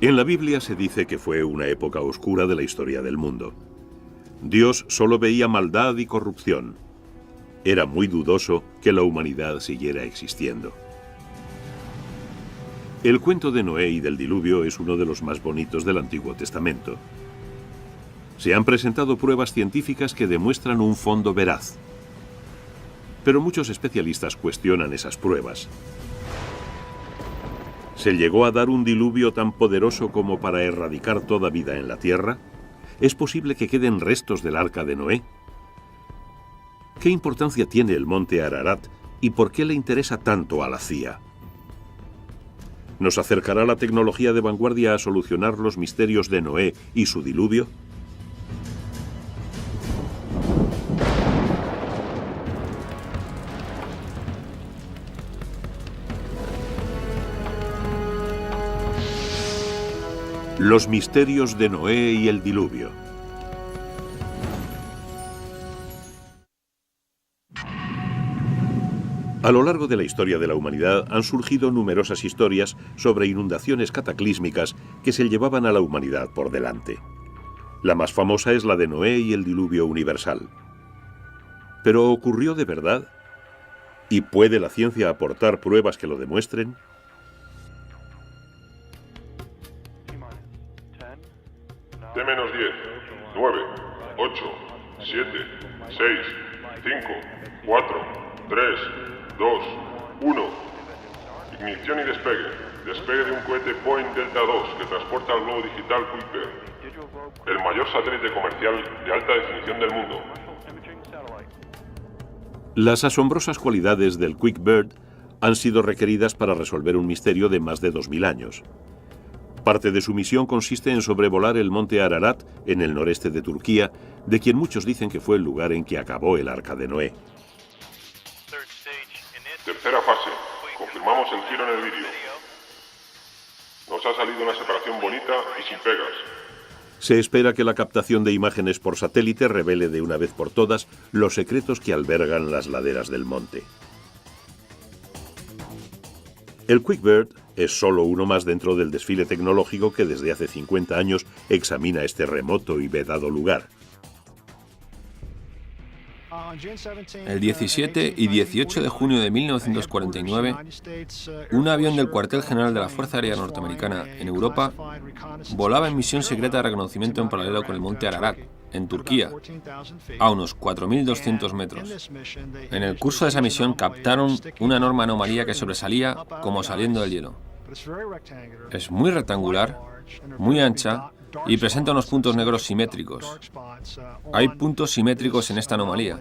En la Biblia se dice que fue una época oscura de la historia del mundo. Dios solo veía maldad y corrupción. Era muy dudoso que la humanidad siguiera existiendo. El cuento de Noé y del diluvio es uno de los más bonitos del Antiguo Testamento. Se han presentado pruebas científicas que demuestran un fondo veraz. Pero muchos especialistas cuestionan esas pruebas. ¿Se llegó a dar un diluvio tan poderoso como para erradicar toda vida en la Tierra? ¿Es posible que queden restos del arca de Noé? ¿Qué importancia tiene el monte Ararat y por qué le interesa tanto a la CIA? ¿Nos acercará la tecnología de vanguardia a solucionar los misterios de Noé y su diluvio? Los misterios de Noé y el diluvio. A lo largo de la historia de la humanidad han surgido numerosas historias sobre inundaciones cataclísmicas que se llevaban a la humanidad por delante. La más famosa es la de Noé y el diluvio universal. ¿Pero ocurrió de verdad? ¿Y puede la ciencia aportar pruebas que lo demuestren? T-10, 9, 8, 7, 6, 5, 4, 3, 2, 1. Ignición y despegue. Despegue de un cohete Boeing Delta II que transporta el globo digital QuickBird, el mayor satélite comercial de alta definición del mundo. Las asombrosas cualidades del QuickBird han sido requeridas para resolver un misterio de más de 2000 años. Parte de su misión consiste en sobrevolar el monte Ararat, en el noreste de Turquía, de quien muchos dicen que fue el lugar en que acabó el arca de Noé. Tercera fase. Confirmamos el giro en el vídeo. Nos ha salido una separación bonita y sin pegas. Se espera que la captación de imágenes por satélite revele de una vez por todas los secretos que albergan las laderas del monte. El QuickBird es solo uno más dentro del desfile tecnológico que desde hace 50 años examina este remoto y vedado lugar. El 17 y 18 de junio de 1949, un avión del cuartel general de la Fuerza Aérea Norteamericana en Europa volaba en misión secreta de reconocimiento en paralelo con el monte Ararat, en Turquía, a unos 4.200 metros. En el curso de esa misión captaron una enorme anomalía que sobresalía como saliendo del hielo. Es muy rectangular, muy ancha y presenta unos puntos negros simétricos. Hay puntos simétricos en esta anomalía,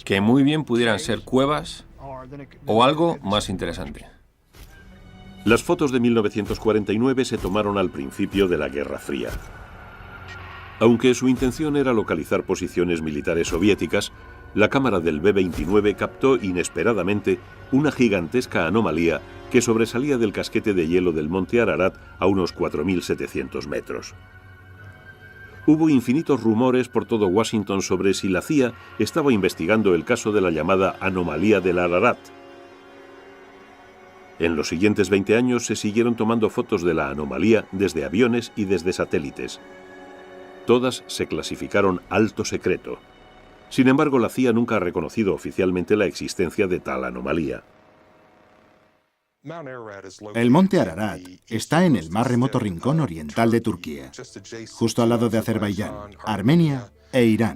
que muy bien pudieran ser cuevas o algo más interesante. Las fotos de 1949 se tomaron al principio de la Guerra Fría. Aunque su intención era localizar posiciones militares soviéticas, la cámara del B-29 captó inesperadamente una gigantesca anomalía que sobresalía del casquete de hielo del monte Ararat a unos 4.700 metros. Hubo infinitos rumores por todo Washington sobre si la CIA estaba investigando el caso de la llamada anomalía del Ararat. En los siguientes 20 años se siguieron tomando fotos de la anomalía desde aviones y desde satélites. Todas se clasificaron alto secreto. Sin embargo, la CIA nunca ha reconocido oficialmente la existencia de tal anomalía. El monte Ararat está en el más remoto rincón oriental de Turquía, justo al lado de Azerbaiyán, Armenia e Irán.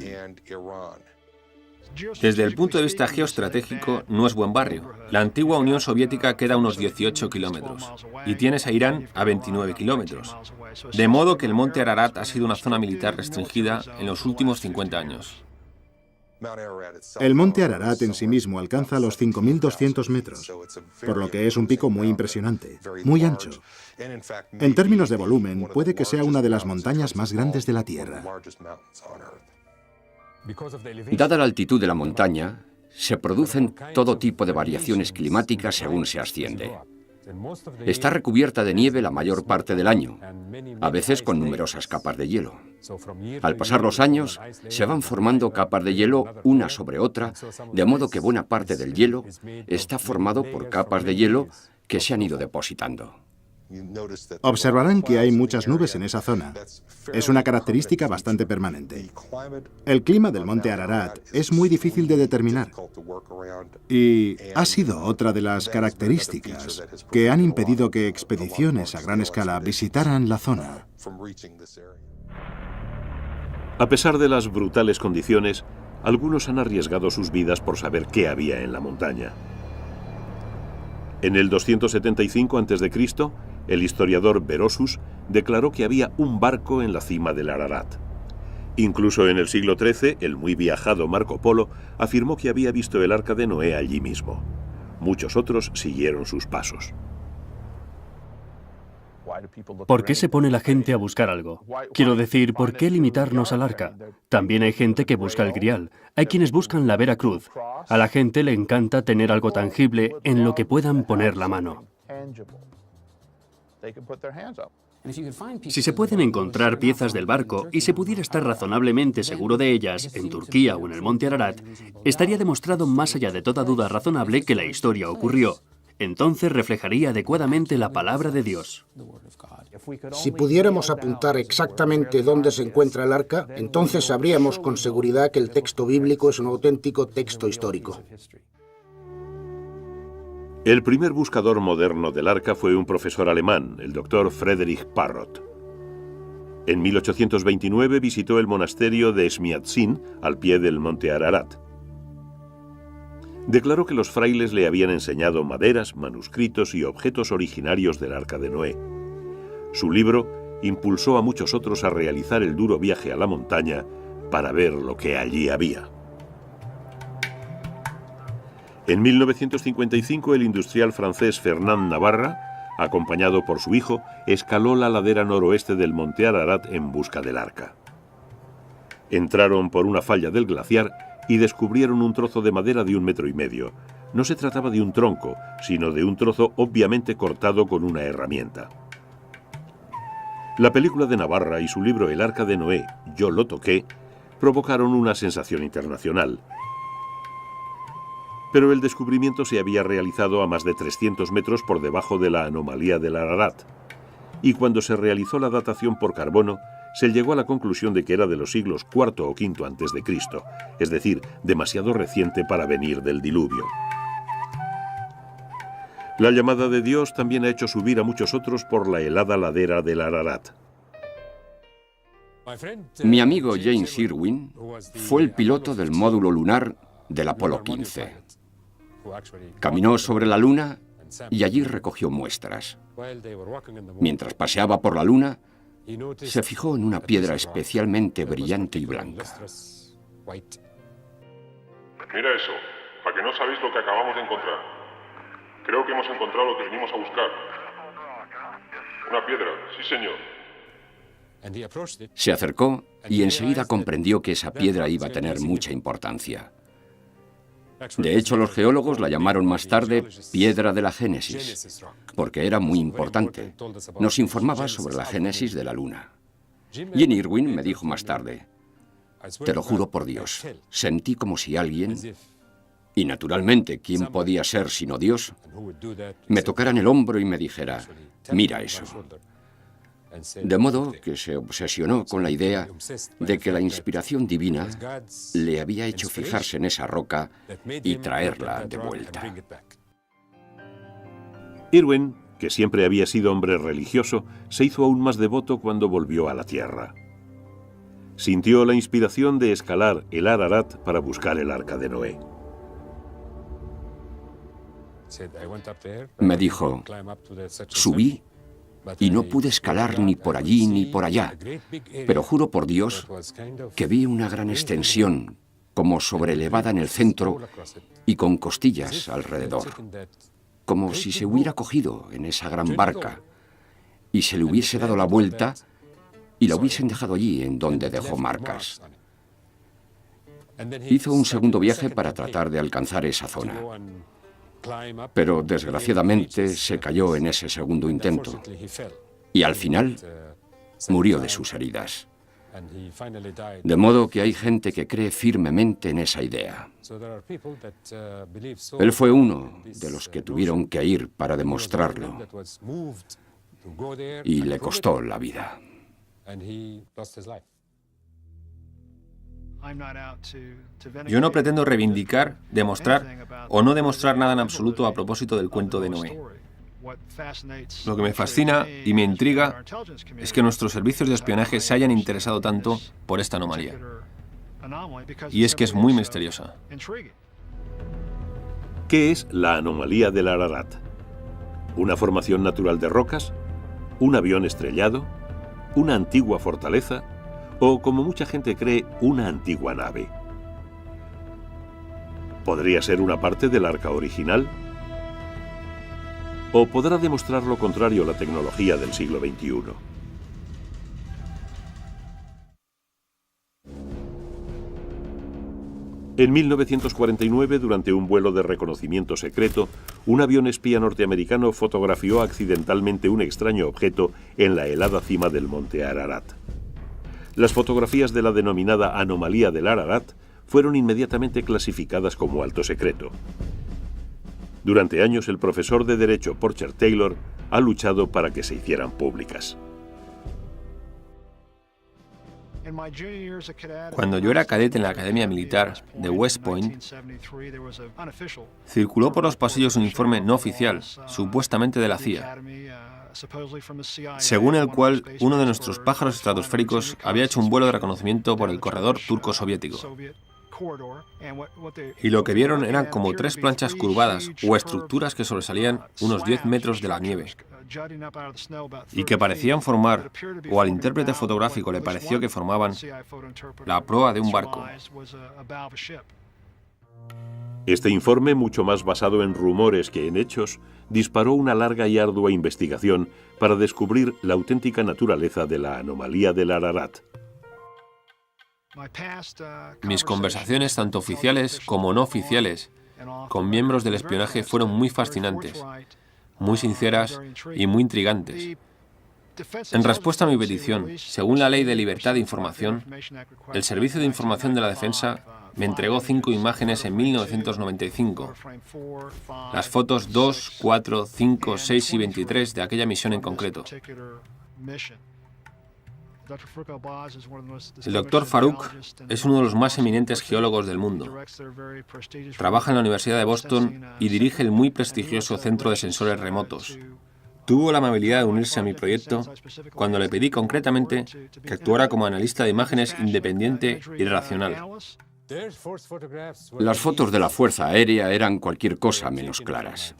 Desde el punto de vista geoestratégico, no es buen barrio. La antigua Unión Soviética queda a unos 18 kilómetros y tienes a Irán a 29 kilómetros. De modo que el monte Ararat ha sido una zona militar restringida en los últimos 50 años. El monte Ararat en sí mismo alcanza los 5.200 metros, por lo que es un pico muy impresionante, muy ancho. En términos de volumen, puede que sea una de las montañas más grandes de la Tierra. Dada la altitud de la montaña, se producen todo tipo de variaciones climáticas según se asciende. Está recubierta de nieve la mayor parte del año, a veces con numerosas capas de hielo. Al pasar los años, se van formando capas de hielo una sobre otra, de modo que buena parte del hielo está formado por capas de hielo que se han ido depositando. Observarán que hay muchas nubes en esa zona. Es una característica bastante permanente. El clima del monte Ararat es muy difícil de determinar y ha sido otra de las características que han impedido que expediciones a gran escala visitaran la zona. A pesar de las brutales condiciones, algunos han arriesgado sus vidas por saber qué había en la montaña. En el 275 a.C., el historiador Berosus declaró que había un barco en la cima del Ararat. Incluso en el siglo XIII, el muy viajado Marco Polo afirmó que había visto el arca de Noé allí mismo. Muchos otros siguieron sus pasos. ¿Por qué se pone la gente a buscar algo? Quiero decir, ¿por qué limitarnos al arca? También hay gente que busca el grial. Hay quienes buscan la Vera Cruz. A la gente le encanta tener algo tangible en lo que puedan poner la mano. Si se pueden encontrar piezas del barco y se pudiera estar razonablemente seguro de ellas en Turquía o en el monte Ararat, estaría demostrado más allá de toda duda razonable que la historia ocurrió. Entonces reflejaría adecuadamente la palabra de Dios. Si pudiéramos apuntar exactamente dónde se encuentra el arca, entonces sabríamos con seguridad que el texto bíblico es un auténtico texto histórico. El primer buscador moderno del arca fue un profesor alemán, el doctor Friedrich Parrot. En 1829 visitó el monasterio de Smiatzin, al pie del monte Ararat. Declaró que los frailes le habían enseñado maderas, manuscritos y objetos originarios del arca de Noé. Su libro impulsó a muchos otros a realizar el duro viaje a la montaña para ver lo que allí había. En 1955, el industrial francés Fernand Navarra, acompañado por su hijo, escaló la ladera noroeste del monte Ararat en busca del arca. Entraron por una falla del glaciar y descubrieron un trozo de madera de 1,5 metros. No se trataba de un tronco, sino de un trozo obviamente cortado con una herramienta. La película de Navarra y su libro El arca de Noé, Yo lo toqué, provocaron una sensación internacional. Pero el descubrimiento se había realizado a más de 300 metros por debajo de la anomalía del Ararat. Y cuando se realizó la datación por carbono, se llegó a la conclusión de que era de los siglos IV o V a.C., es decir, demasiado reciente para venir del diluvio. La llamada de Dios también ha hecho subir a muchos otros por la helada ladera del Ararat. Mi amigo James Irwin fue el piloto del módulo lunar del Apolo 15. Caminó sobre la Luna y allí recogió muestras. Mientras paseaba por la Luna, se fijó en una piedra especialmente brillante y blanca. Mira eso, ¿a que no sabéis lo que acabamos de encontrar? Creo que hemos encontrado lo que venimos a buscar. Una piedra, sí señor. Se acercó y enseguida comprendió que esa piedra iba a tener mucha importancia. De hecho, los geólogos la llamaron más tarde Piedra de la Génesis, porque era muy importante. Nos informaba sobre la génesis de la Luna. Jenny Irwin me dijo más tarde, te lo juro por Dios, sentí como si alguien, y naturalmente, ¿quién podía ser sino Dios?, me tocara en el hombro y me dijera, mira eso. De modo que se obsesionó con la idea de que la inspiración divina le había hecho fijarse en esa roca y traerla de vuelta. Irwin, que siempre había sido hombre religioso, se hizo aún más devoto cuando volvió a la tierra. Sintió la inspiración de escalar el Ararat para buscar el arca de Noé. Me dijo, subí y no pude escalar ni por allí ni por allá, pero juro por Dios que vi una gran extensión, como sobrelevada en el centro y con costillas alrededor, como si se hubiera cogido en esa gran barca y se le hubiese dado la vuelta y la hubiesen dejado allí en donde dejó marcas. Hizo un segundo viaje para tratar de alcanzar esa zona, pero desgraciadamente se cayó en ese segundo intento y al final murió de sus heridas. De modo que hay gente que cree firmemente en esa idea. Él fue uno de los que tuvieron que ir para demostrarlo. y le costó la vida. Yo no pretendo reivindicar, demostrar o no demostrar nada en absoluto a propósito del cuento de Noé. Lo que me fascina y me intriga es que nuestros servicios de espionaje se hayan interesado tanto por esta anomalía. Y es que es muy misteriosa. ¿Qué es la anomalía del Ararat? ¿Una formación natural de rocas? ¿Un avión estrellado? ¿Una antigua fortaleza? ¿O, como mucha gente cree, una antigua nave? ¿Podría ser una parte del arca original? ¿O podrá demostrar lo contrario la tecnología del siglo XXI? En 1949, durante un vuelo de reconocimiento secreto, un avión espía norteamericano fotografió accidentalmente un extraño objeto en la helada cima del monte Ararat. Las fotografías de la denominada anomalía del Ararat fueron inmediatamente clasificadas como alto secreto. Durante años, el profesor de Derecho Porcher Taylor ha luchado para que se hicieran públicas. Cuando yo era cadete en la Academia Militar de West Point, circuló por los pasillos un informe no oficial, supuestamente de la CIA, según el cual uno de nuestros pájaros estratosféricos había hecho un vuelo de reconocimiento por el corredor turco-soviético. Y lo que vieron eran como 3 planchas curvadas o estructuras que sobresalían unos 10 metros de la nieve y que parecían formar, o al intérprete fotográfico le pareció que formaban, la proa de un barco. Este informe, mucho más basado en rumores que en hechos, disparó una larga y ardua investigación para descubrir la auténtica naturaleza de la anomalía del Ararat. Mis conversaciones, tanto oficiales como no oficiales, con miembros del espionaje fueron muy fascinantes, muy sinceras y muy intrigantes. En respuesta a mi petición, según la Ley de Libertad de Información, el Servicio de Información de la Defensa me entregó 5 imágenes en 1995. Las fotos 2, 4, 5, 6 y 23 de aquella misión en concreto. El Dr. Farouk es uno de los más eminentes geólogos del mundo. Trabaja en la Universidad de Boston y dirige el muy prestigioso Centro de Sensores Remotos. Tuvo la amabilidad de unirse a mi proyecto cuando le pedí concretamente que actuara como analista de imágenes independiente y racional. Las fotos de la Fuerza Aérea eran cualquier cosa menos claras.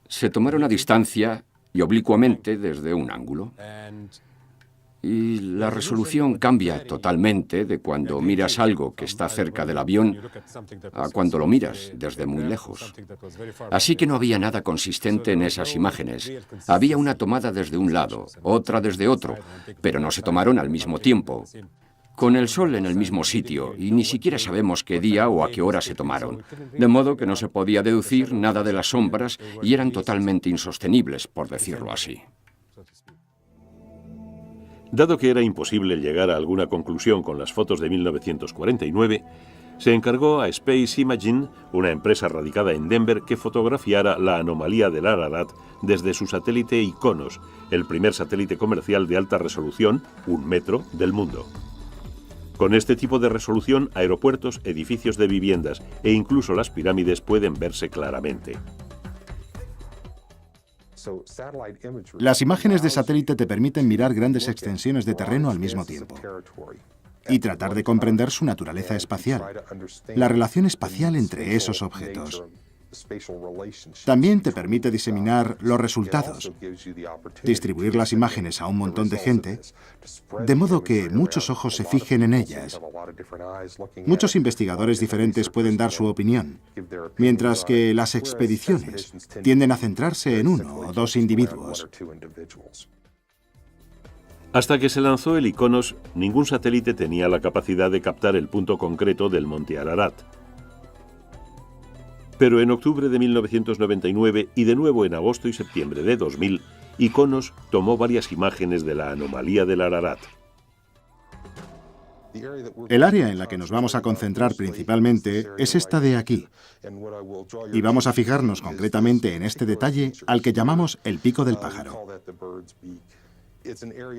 Se tomaron a distancia y oblicuamente desde un ángulo. Y la resolución cambia totalmente de cuando miras algo que está cerca del avión a cuando lo miras desde muy lejos. Así que no había nada consistente en esas imágenes. Había una tomada desde un lado, otra desde otro, pero no se tomaron al mismo tiempo, con el sol en el mismo sitio, y ni siquiera sabemos qué día o a qué hora se tomaron. De modo que no se podía deducir nada de las sombras y eran totalmente insostenibles, por decirlo así. Dado que era imposible llegar a alguna conclusión con las fotos de 1949, se encargó a Space Imaging, una empresa radicada en Denver, que fotografiara la anomalía del Ararat desde su satélite Iconos, el primer satélite comercial de alta resolución, 1 metro, del mundo. Con este tipo de resolución, aeropuertos, edificios de viviendas e incluso las pirámides pueden verse claramente. Las imágenes de satélite te permiten mirar grandes extensiones de terreno al mismo tiempo y tratar de comprender su naturaleza espacial, la relación espacial entre esos objetos. También te permite diseminar los resultados, distribuir las imágenes a un montón de gente, de modo que muchos ojos se fijen en ellas. Muchos investigadores diferentes pueden dar su opinión, mientras que las expediciones tienden a centrarse en 1 o 2 individuos. Hasta que se lanzó el Iconos, ningún satélite tenía la capacidad de captar el punto concreto del monte Ararat. Pero en octubre de 1999 y de nuevo en agosto y septiembre de 2000, Iconos tomó varias imágenes de la anomalía del Ararat. El área en la que nos vamos a concentrar principalmente es esta de aquí. Y vamos a fijarnos concretamente en este detalle al que llamamos el pico del pájaro.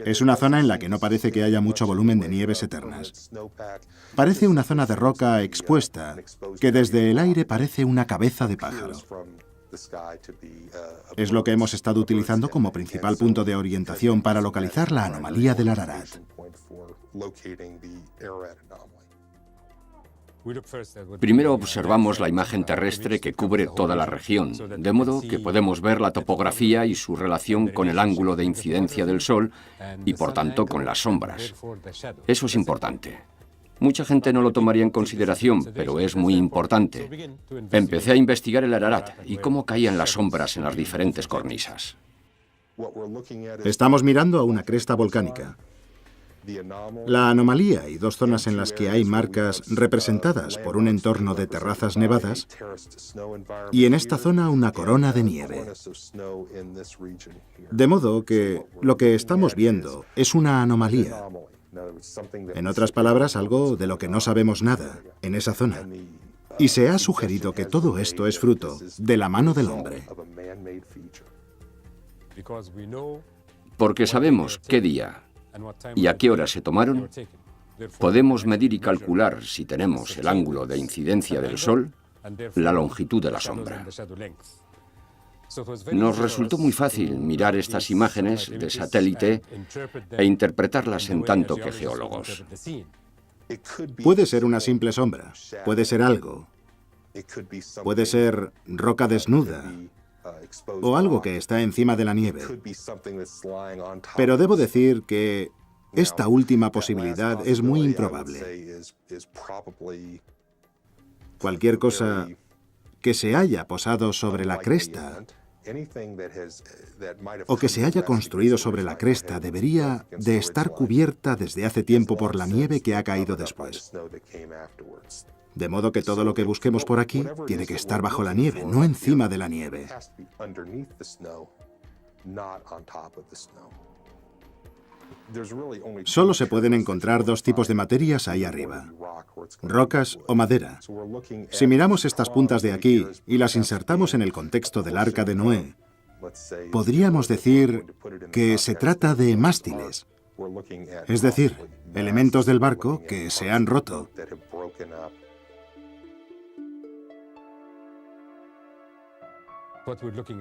Es una zona en la que no parece que haya mucho volumen de nieves eternas. Parece una zona de roca expuesta, que desde el aire parece una cabeza de pájaro. Es lo que hemos estado utilizando como principal punto de orientación para localizar la anomalía del Ararat. Primero observamos la imagen terrestre que cubre toda la región, de modo que podemos ver la topografía y su relación con el ángulo de incidencia del Sol y, por tanto, con las sombras. Eso es importante. Mucha gente no lo tomaría en consideración, pero es muy importante. Empecé a investigar el Ararat y cómo caían las sombras en las diferentes cornisas. Estamos mirando a una cresta volcánica. La anomalía y dos zonas en las que hay marcas representadas por un entorno de terrazas nevadas y en esta zona una corona de nieve. De modo que lo que estamos viendo es una anomalía. En otras palabras, algo de lo que no sabemos nada en esa zona. Y se ha sugerido que todo esto es fruto de la mano del hombre. Porque sabemos qué día y a qué hora se tomaron, podemos medir y calcular, si tenemos el ángulo de incidencia del Sol, la longitud de la sombra. Nos resultó muy fácil mirar estas imágenes de satélite e interpretarlas en tanto que geólogos. Puede ser una simple sombra, puede ser algo, puede ser roca desnuda o algo que está encima de la nieve. Pero debo decir que esta última posibilidad es muy improbable. Cualquier cosa que se haya posado sobre la cresta o que se haya construido sobre la cresta debería de estar cubierta desde hace tiempo por la nieve que ha caído después. De modo que todo lo que busquemos por aquí tiene que estar bajo la nieve, no encima de la nieve. Solo se pueden encontrar dos tipos de materias ahí arriba: rocas o madera. Si miramos estas puntas de aquí y las insertamos en el contexto del Arca de Noé, podríamos decir que se trata de mástiles, es decir, elementos del barco que se han roto.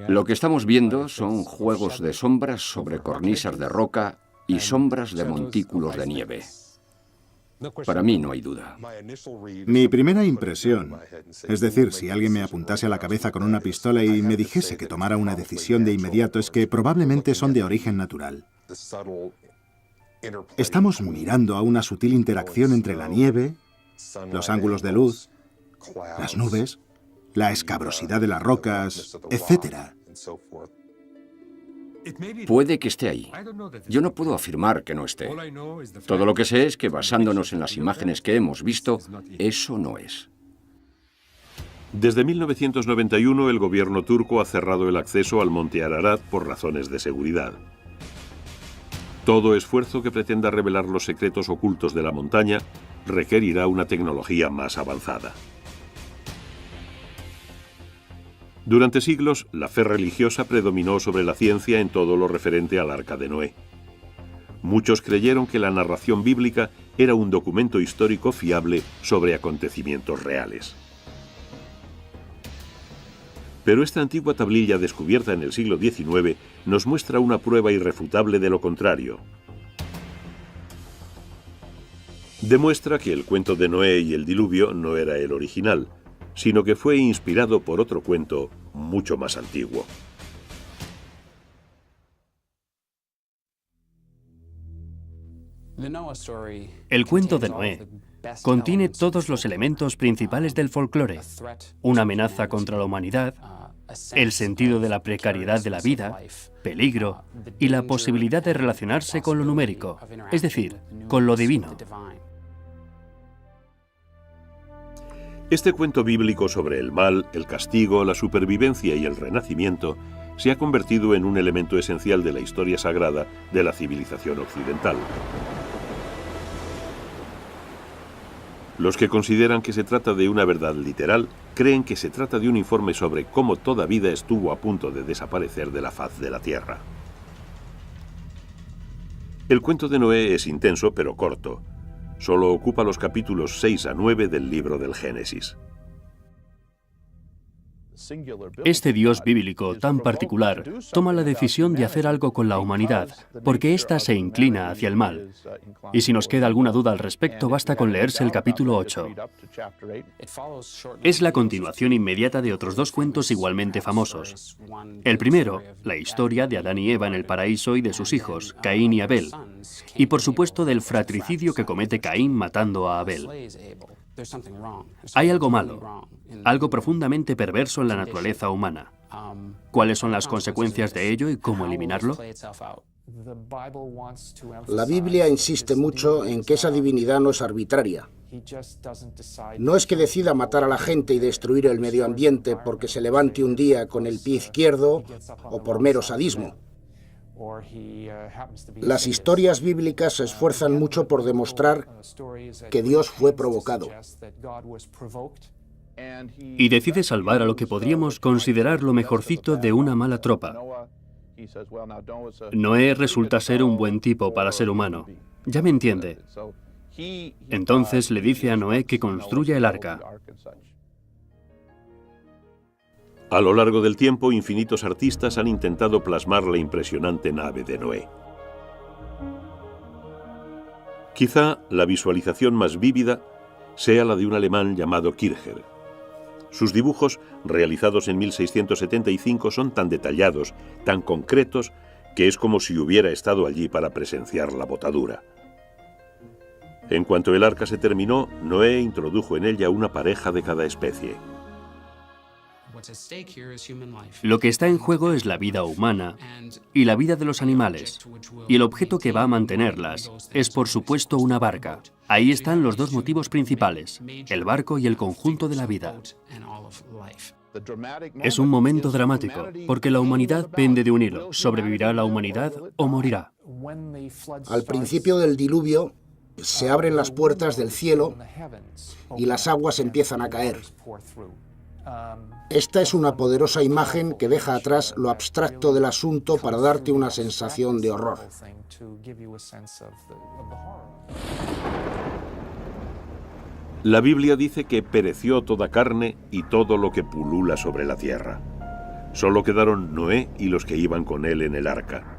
Lo que estamos viendo son juegos de sombras sobre cornisas de roca y sombras de montículos de nieve. Para mí no hay duda. Mi primera impresión, es decir, si alguien me apuntase a la cabeza con una pistola y me dijese que tomara una decisión de inmediato, es que probablemente son de origen natural. Estamos mirando a una sutil interacción entre la nieve, los ángulos de luz, las nubes, la escabrosidad de las rocas, etc. Puede que esté ahí. Yo no puedo afirmar que no esté. Todo lo que sé es que, basándonos en las imágenes que hemos visto, eso no es. Desde 1991, el gobierno turco ha cerrado el acceso al monte Ararat por razones de seguridad. Todo esfuerzo que pretenda revelar los secretos ocultos de la montaña requerirá una tecnología más avanzada. Durante siglos, la fe religiosa predominó sobre la ciencia en todo lo referente al Arca de Noé. Muchos creyeron que la narración bíblica era un documento histórico fiable sobre acontecimientos reales. Pero esta antigua tablilla descubierta en el siglo XIX nos muestra una prueba irrefutable de lo contrario. Demuestra que el cuento de Noé y el diluvio no era el original, sino que fue inspirado por otro cuento mucho más antiguo. El cuento de Noé contiene todos los elementos principales del folclore: una amenaza contra la humanidad, el sentido de la precariedad de la vida, peligro y la posibilidad de relacionarse con lo numérico, es decir, con lo divino. Este cuento bíblico sobre el mal, el castigo, la supervivencia y el renacimiento se ha convertido en un elemento esencial de la historia sagrada de la civilización occidental. Los que consideran que se trata de una verdad literal creen que se trata de un informe sobre cómo toda vida estuvo a punto de desaparecer de la faz de la Tierra. El cuento de Noé es intenso pero corto. Solo ocupa los capítulos 6 a 9 del libro del Génesis. Este Dios bíblico tan particular toma la decisión de hacer algo con la humanidad, porque ésta se inclina hacia el mal. Y si nos queda alguna duda al respecto, basta con leerse el capítulo 8. Es la continuación inmediata de otros dos cuentos igualmente famosos. El primero, la historia de Adán y Eva en el paraíso y de sus hijos, Caín y Abel. Y por supuesto del fratricidio que comete Caín matando a Abel. Hay algo malo, algo profundamente perverso en la naturaleza humana. ¿Cuáles son las consecuencias de ello y cómo eliminarlo? La Biblia insiste mucho en que esa divinidad no es arbitraria. No es que decida matar a la gente y destruir el medio ambiente porque se levante un día con el pie izquierdo o por mero sadismo. Las historias bíblicas se esfuerzan mucho por demostrar que Dios fue provocado. Y decide salvar a lo que podríamos considerar lo mejorcito de una mala tropa. Noé resulta ser un buen tipo para ser humano. Ya me entiende. Entonces le dice a Noé que construya el arca. A lo largo del tiempo, infinitos artistas han intentado plasmar la impresionante nave de Noé. Quizá la visualización más vívida sea la de un alemán llamado Kircher. Sus dibujos, realizados en 1675, son tan detallados, tan concretos, que es como si hubiera estado allí para presenciar la botadura. En cuanto el arca se terminó, Noé introdujo en ella una pareja de cada especie. Lo que está en juego es la vida humana y la vida de los animales, y el objeto que va a mantenerlas es, por supuesto, una barca. Ahí están los dos motivos principales, el barco y el conjunto de la vida. Es un momento dramático, porque la humanidad pende de un hilo. ¿Sobrevivirá la humanidad o morirá? Al principio del diluvio, se abren las puertas del cielo y las aguas empiezan a caer. Esta es una poderosa imagen que deja atrás lo abstracto del asunto para darte una sensación de horror. La Biblia dice que pereció toda carne y todo lo que pulula sobre la tierra. Solo quedaron Noé y los que iban con él en el arca.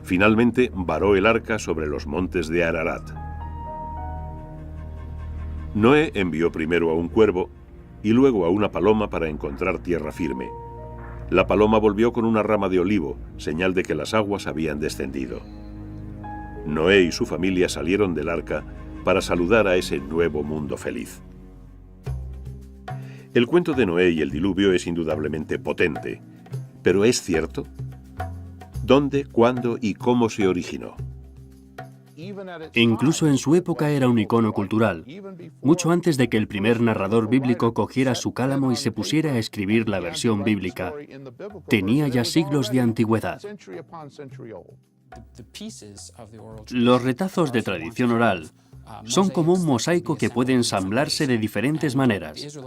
Finalmente varó el arca sobre los montes de Ararat. Noé envió primero a un cuervo y luego a una paloma para encontrar tierra firme. La paloma volvió con una rama de olivo, señal de que las aguas habían descendido. Noé y su familia salieron del arca para saludar a ese nuevo mundo feliz. El cuento de Noé y el diluvio es indudablemente potente, pero ¿es cierto? ¿Dónde, cuándo y cómo se originó? Incluso en su época era un icono cultural, mucho antes de que el primer narrador bíblico cogiera su cálamo y se pusiera a escribir la versión bíblica. Tenía ya siglos de antigüedad. Los retazos de tradición oral son como un mosaico que puede ensamblarse de diferentes maneras.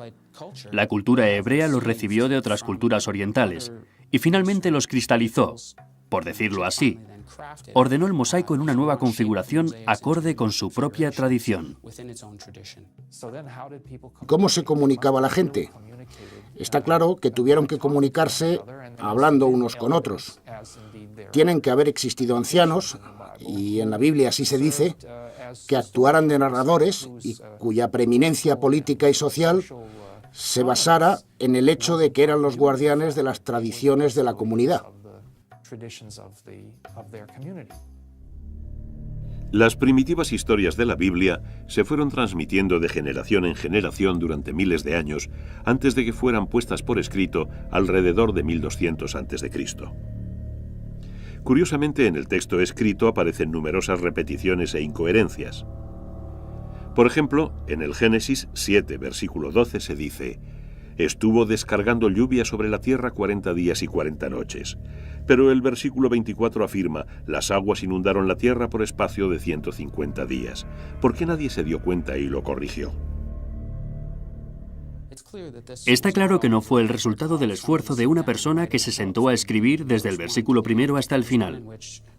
La cultura hebrea los recibió de otras culturas orientales y finalmente los cristalizó, por decirlo así. Ordenó el mosaico en una nueva configuración acorde con su propia tradición. ¿Cómo se comunicaba la gente? Está claro que tuvieron que comunicarse hablando unos con otros. Tienen que haber existido ancianos, y en la Biblia así se dice, que actuaran de narradores y cuya preeminencia política y social se basara en el hecho de que eran los guardianes de las tradiciones de la comunidad. Las primitivas historias de la Biblia se fueron transmitiendo de generación en generación durante miles de años antes de que fueran puestas por escrito alrededor de 1200 a.C. Curiosamente, en el texto escrito aparecen numerosas repeticiones e incoherencias. Por ejemplo, en el Génesis 7, versículo 12 se dice: «Estuvo descargando lluvia sobre la tierra 40 días y 40 noches». Pero el versículo 24 afirma: «Las aguas inundaron la tierra por espacio de 150 días». ¿Por qué nadie se dio cuenta y lo corrigió? Está claro que no fue el resultado del esfuerzo de una persona que se sentó a escribir desde el versículo primero hasta el final.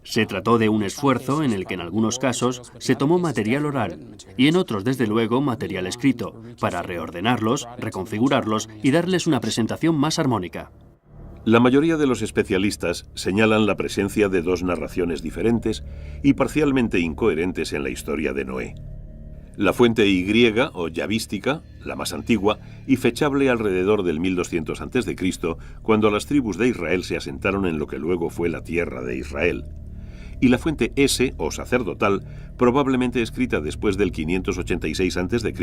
Se trató de un esfuerzo en el que en algunos casos se tomó material oral y en otros, desde luego, material escrito, para reordenarlos, reconfigurarlos y darles una presentación más armónica. La mayoría de los especialistas señalan la presencia de dos narraciones diferentes y parcialmente incoherentes en la historia de Noé. La fuente Y o yavística, la más antigua, y fechable alrededor del 1200 a.C., cuando las tribus de Israel se asentaron en lo que luego fue la tierra de Israel. Y la fuente S o sacerdotal, probablemente escrita después del 586 a.C.,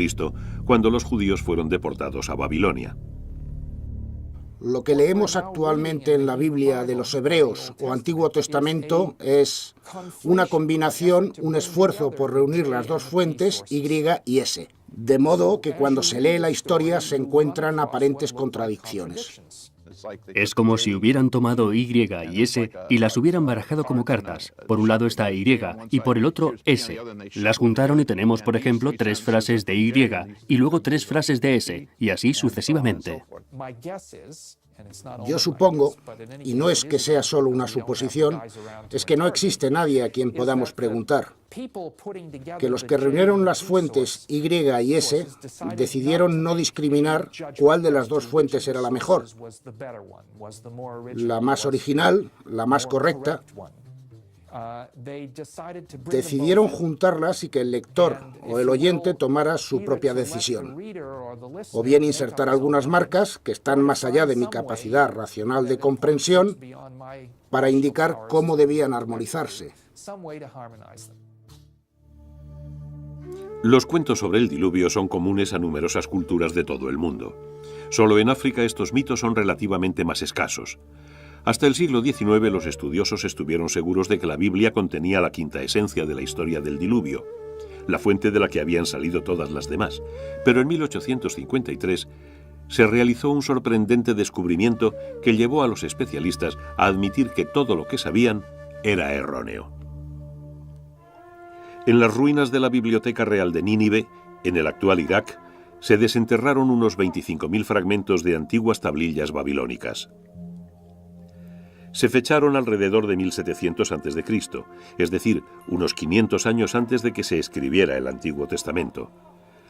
cuando los judíos fueron deportados a Babilonia. Lo que leemos actualmente en la Biblia de los Hebreos o Antiguo Testamento es una combinación, un esfuerzo por reunir las dos fuentes, Y y S. De modo que cuando se lee la historia se encuentran aparentes contradicciones. Es como si hubieran tomado Y y S y las hubieran barajado como cartas. Por un lado está Y y por el otro S. Las juntaron y tenemos, por ejemplo, 3 frases de Y y luego 3 frases de S, y así sucesivamente. Yo supongo, y no es que sea solo una suposición, es que no existe nadie a quien podamos preguntar, que los que reunieron las fuentes Y y S decidieron no discriminar cuál de las dos fuentes era la mejor, la más original, la más correcta. Decidieron juntarlas y que el lector o el oyente tomara su propia decisión, o bien insertar algunas marcas que están más allá de mi capacidad racional de comprensión para indicar cómo debían armonizarse. Los cuentos sobre el diluvio son comunes a numerosas culturas de todo el mundo. Solo en África estos mitos son relativamente más escasos. Hasta el siglo XIX los estudiosos estuvieron seguros de que la Biblia contenía la quinta esencia de la historia del diluvio, la fuente de la que habían salido todas las demás, pero en 1853 se realizó un sorprendente descubrimiento que llevó a los especialistas a admitir que todo lo que sabían era erróneo. En las ruinas de la Biblioteca Real de Nínive, en el actual Irak, se desenterraron unos 25.000 fragmentos de antiguas tablillas babilónicas. Se fecharon alrededor de 1700 a.C., es decir, unos 500 años antes de que se escribiera el Antiguo Testamento.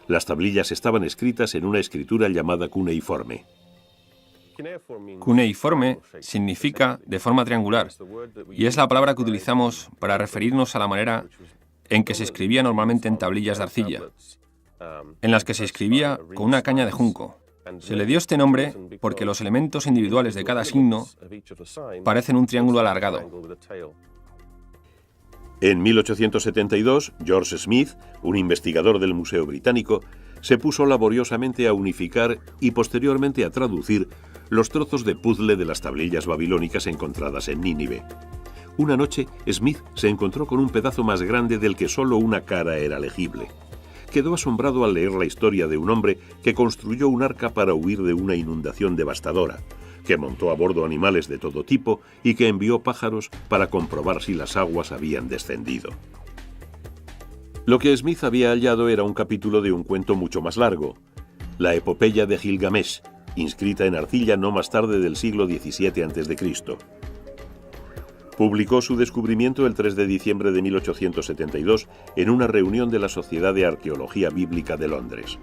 Las tablillas estaban escritas en una escritura llamada cuneiforme. Cuneiforme significa de forma triangular, y es la palabra que utilizamos para referirnos a la manera en que se escribía normalmente en tablillas de arcilla, en las que se escribía con una caña de junco. Se le dio este nombre porque los elementos individuales de cada signo parecen un triángulo alargado. En 1872, George Smith, un investigador del Museo Británico, se puso laboriosamente a unificar y posteriormente a traducir los trozos de puzle de las tablillas babilónicas encontradas en Nínive. Una noche, Smith se encontró con un pedazo más grande del que solo una cara era legible. Quedó asombrado al leer la historia de un hombre que construyó un arca para huir de una inundación devastadora, que montó a bordo animales de todo tipo y que envió pájaros para comprobar si las aguas habían descendido. Lo que Smith había hallado era un capítulo de un cuento mucho más largo, la epopeya de Gilgamesh, inscrita en arcilla no más tarde del siglo XVII a.C. Publicó su descubrimiento el 3 de diciembre de 1872 en una reunión de la Sociedad de Arqueología Bíblica de Londres.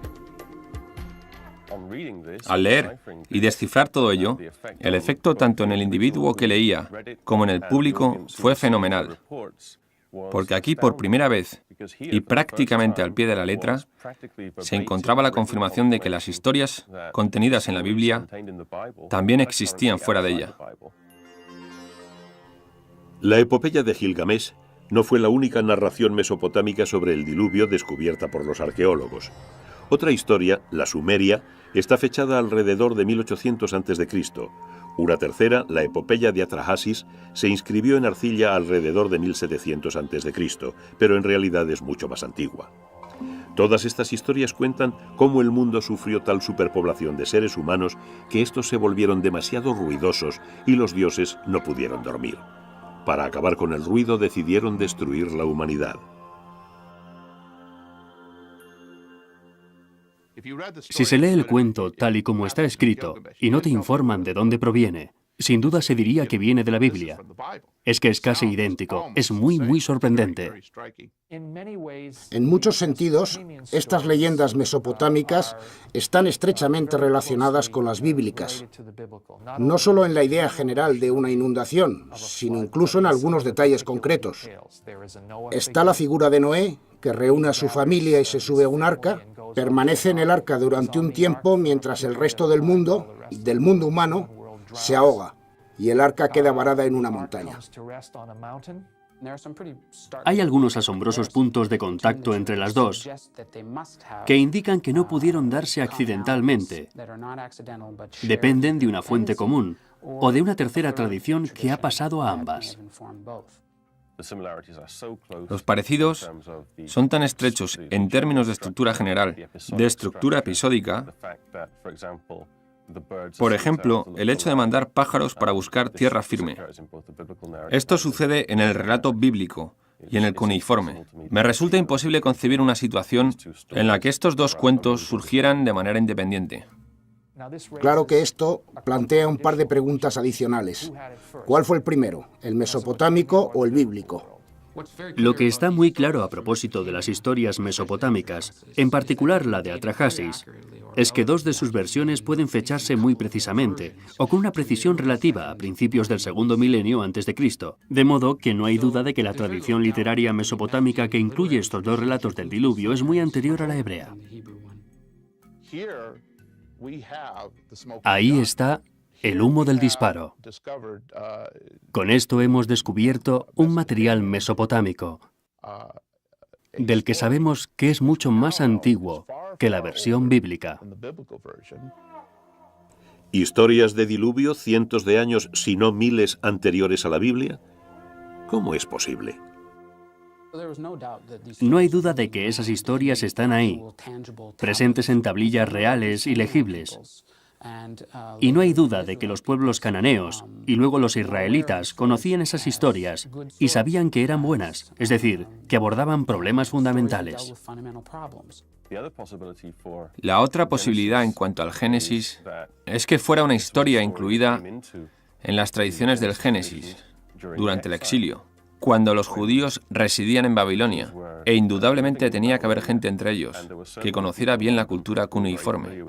Al leer y descifrar todo ello, el efecto tanto en el individuo que leía como en el público fue fenomenal, porque aquí por primera vez, y prácticamente al pie de la letra, se encontraba la confirmación de que las historias contenidas en la Biblia también existían fuera de ella. La epopeya de Gilgamesh no fue la única narración mesopotámica sobre el diluvio descubierta por los arqueólogos. Otra historia, la sumeria, está fechada alrededor de 1800 a.C. Una tercera, la epopeya de Atrahasis, se inscribió en arcilla alrededor de 1700 a.C., pero en realidad es mucho más antigua. Todas estas historias cuentan cómo el mundo sufrió tal superpoblación de seres humanos que estos se volvieron demasiado ruidosos y los dioses no pudieron dormir. Para acabar con el ruido decidieron destruir la humanidad. Si se lee el cuento tal y como está escrito y no te informan de dónde proviene, sin duda se diría que viene de la Biblia. Es que es casi idéntico. Es muy, muy sorprendente. En muchos sentidos, estas leyendas mesopotámicas están estrechamente relacionadas con las bíblicas. No solo en la idea general de una inundación, sino incluso en algunos detalles concretos. Está la figura de Noé, que reúne a su familia y se sube a un arca, permanece en el arca durante un tiempo mientras el resto del mundo humano, se ahoga y el arca queda varada en una montaña. Hay algunos asombrosos puntos de contacto entre las dos que indican que no pudieron darse accidentalmente. Dependen de una fuente común o de una tercera tradición que ha pasado a ambas. Los parecidos son tan estrechos en términos de estructura general, de estructura episódica. Por ejemplo, el hecho de mandar pájaros para buscar tierra firme. Esto sucede en el relato bíblico y en el cuneiforme. Me resulta imposible concebir una situación en la que estos dos cuentos surgieran de manera independiente. Claro que esto plantea un par de preguntas adicionales. ¿Cuál fue el primero, el mesopotámico o el bíblico? Lo que está muy claro a propósito de las historias mesopotámicas, en particular la de Atrahasis, es que dos de sus versiones pueden fecharse muy precisamente, o con una precisión relativa a principios del segundo milenio antes de Cristo, de modo que no hay duda de que la tradición literaria mesopotámica que incluye estos dos relatos del diluvio es muy anterior a la hebrea. Ahí está el humo del disparo. Con esto hemos descubierto un material mesopotámico, del que sabemos que es mucho más antiguo que la versión bíblica. ¿Historias de diluvio cientos de años, si no miles, anteriores a la Biblia? ¿Cómo es posible? No hay duda de que esas historias están ahí, presentes en tablillas reales y legibles. Y no hay duda de que los pueblos cananeos y luego los israelitas conocían esas historias y sabían que eran buenas, es decir, que abordaban problemas fundamentales. La otra posibilidad en cuanto al Génesis es que fuera una historia incluida en las tradiciones del Génesis durante el exilio, cuando los judíos residían en Babilonia, e indudablemente tenía que haber gente entre ellos que conociera bien la cultura cuneiforme.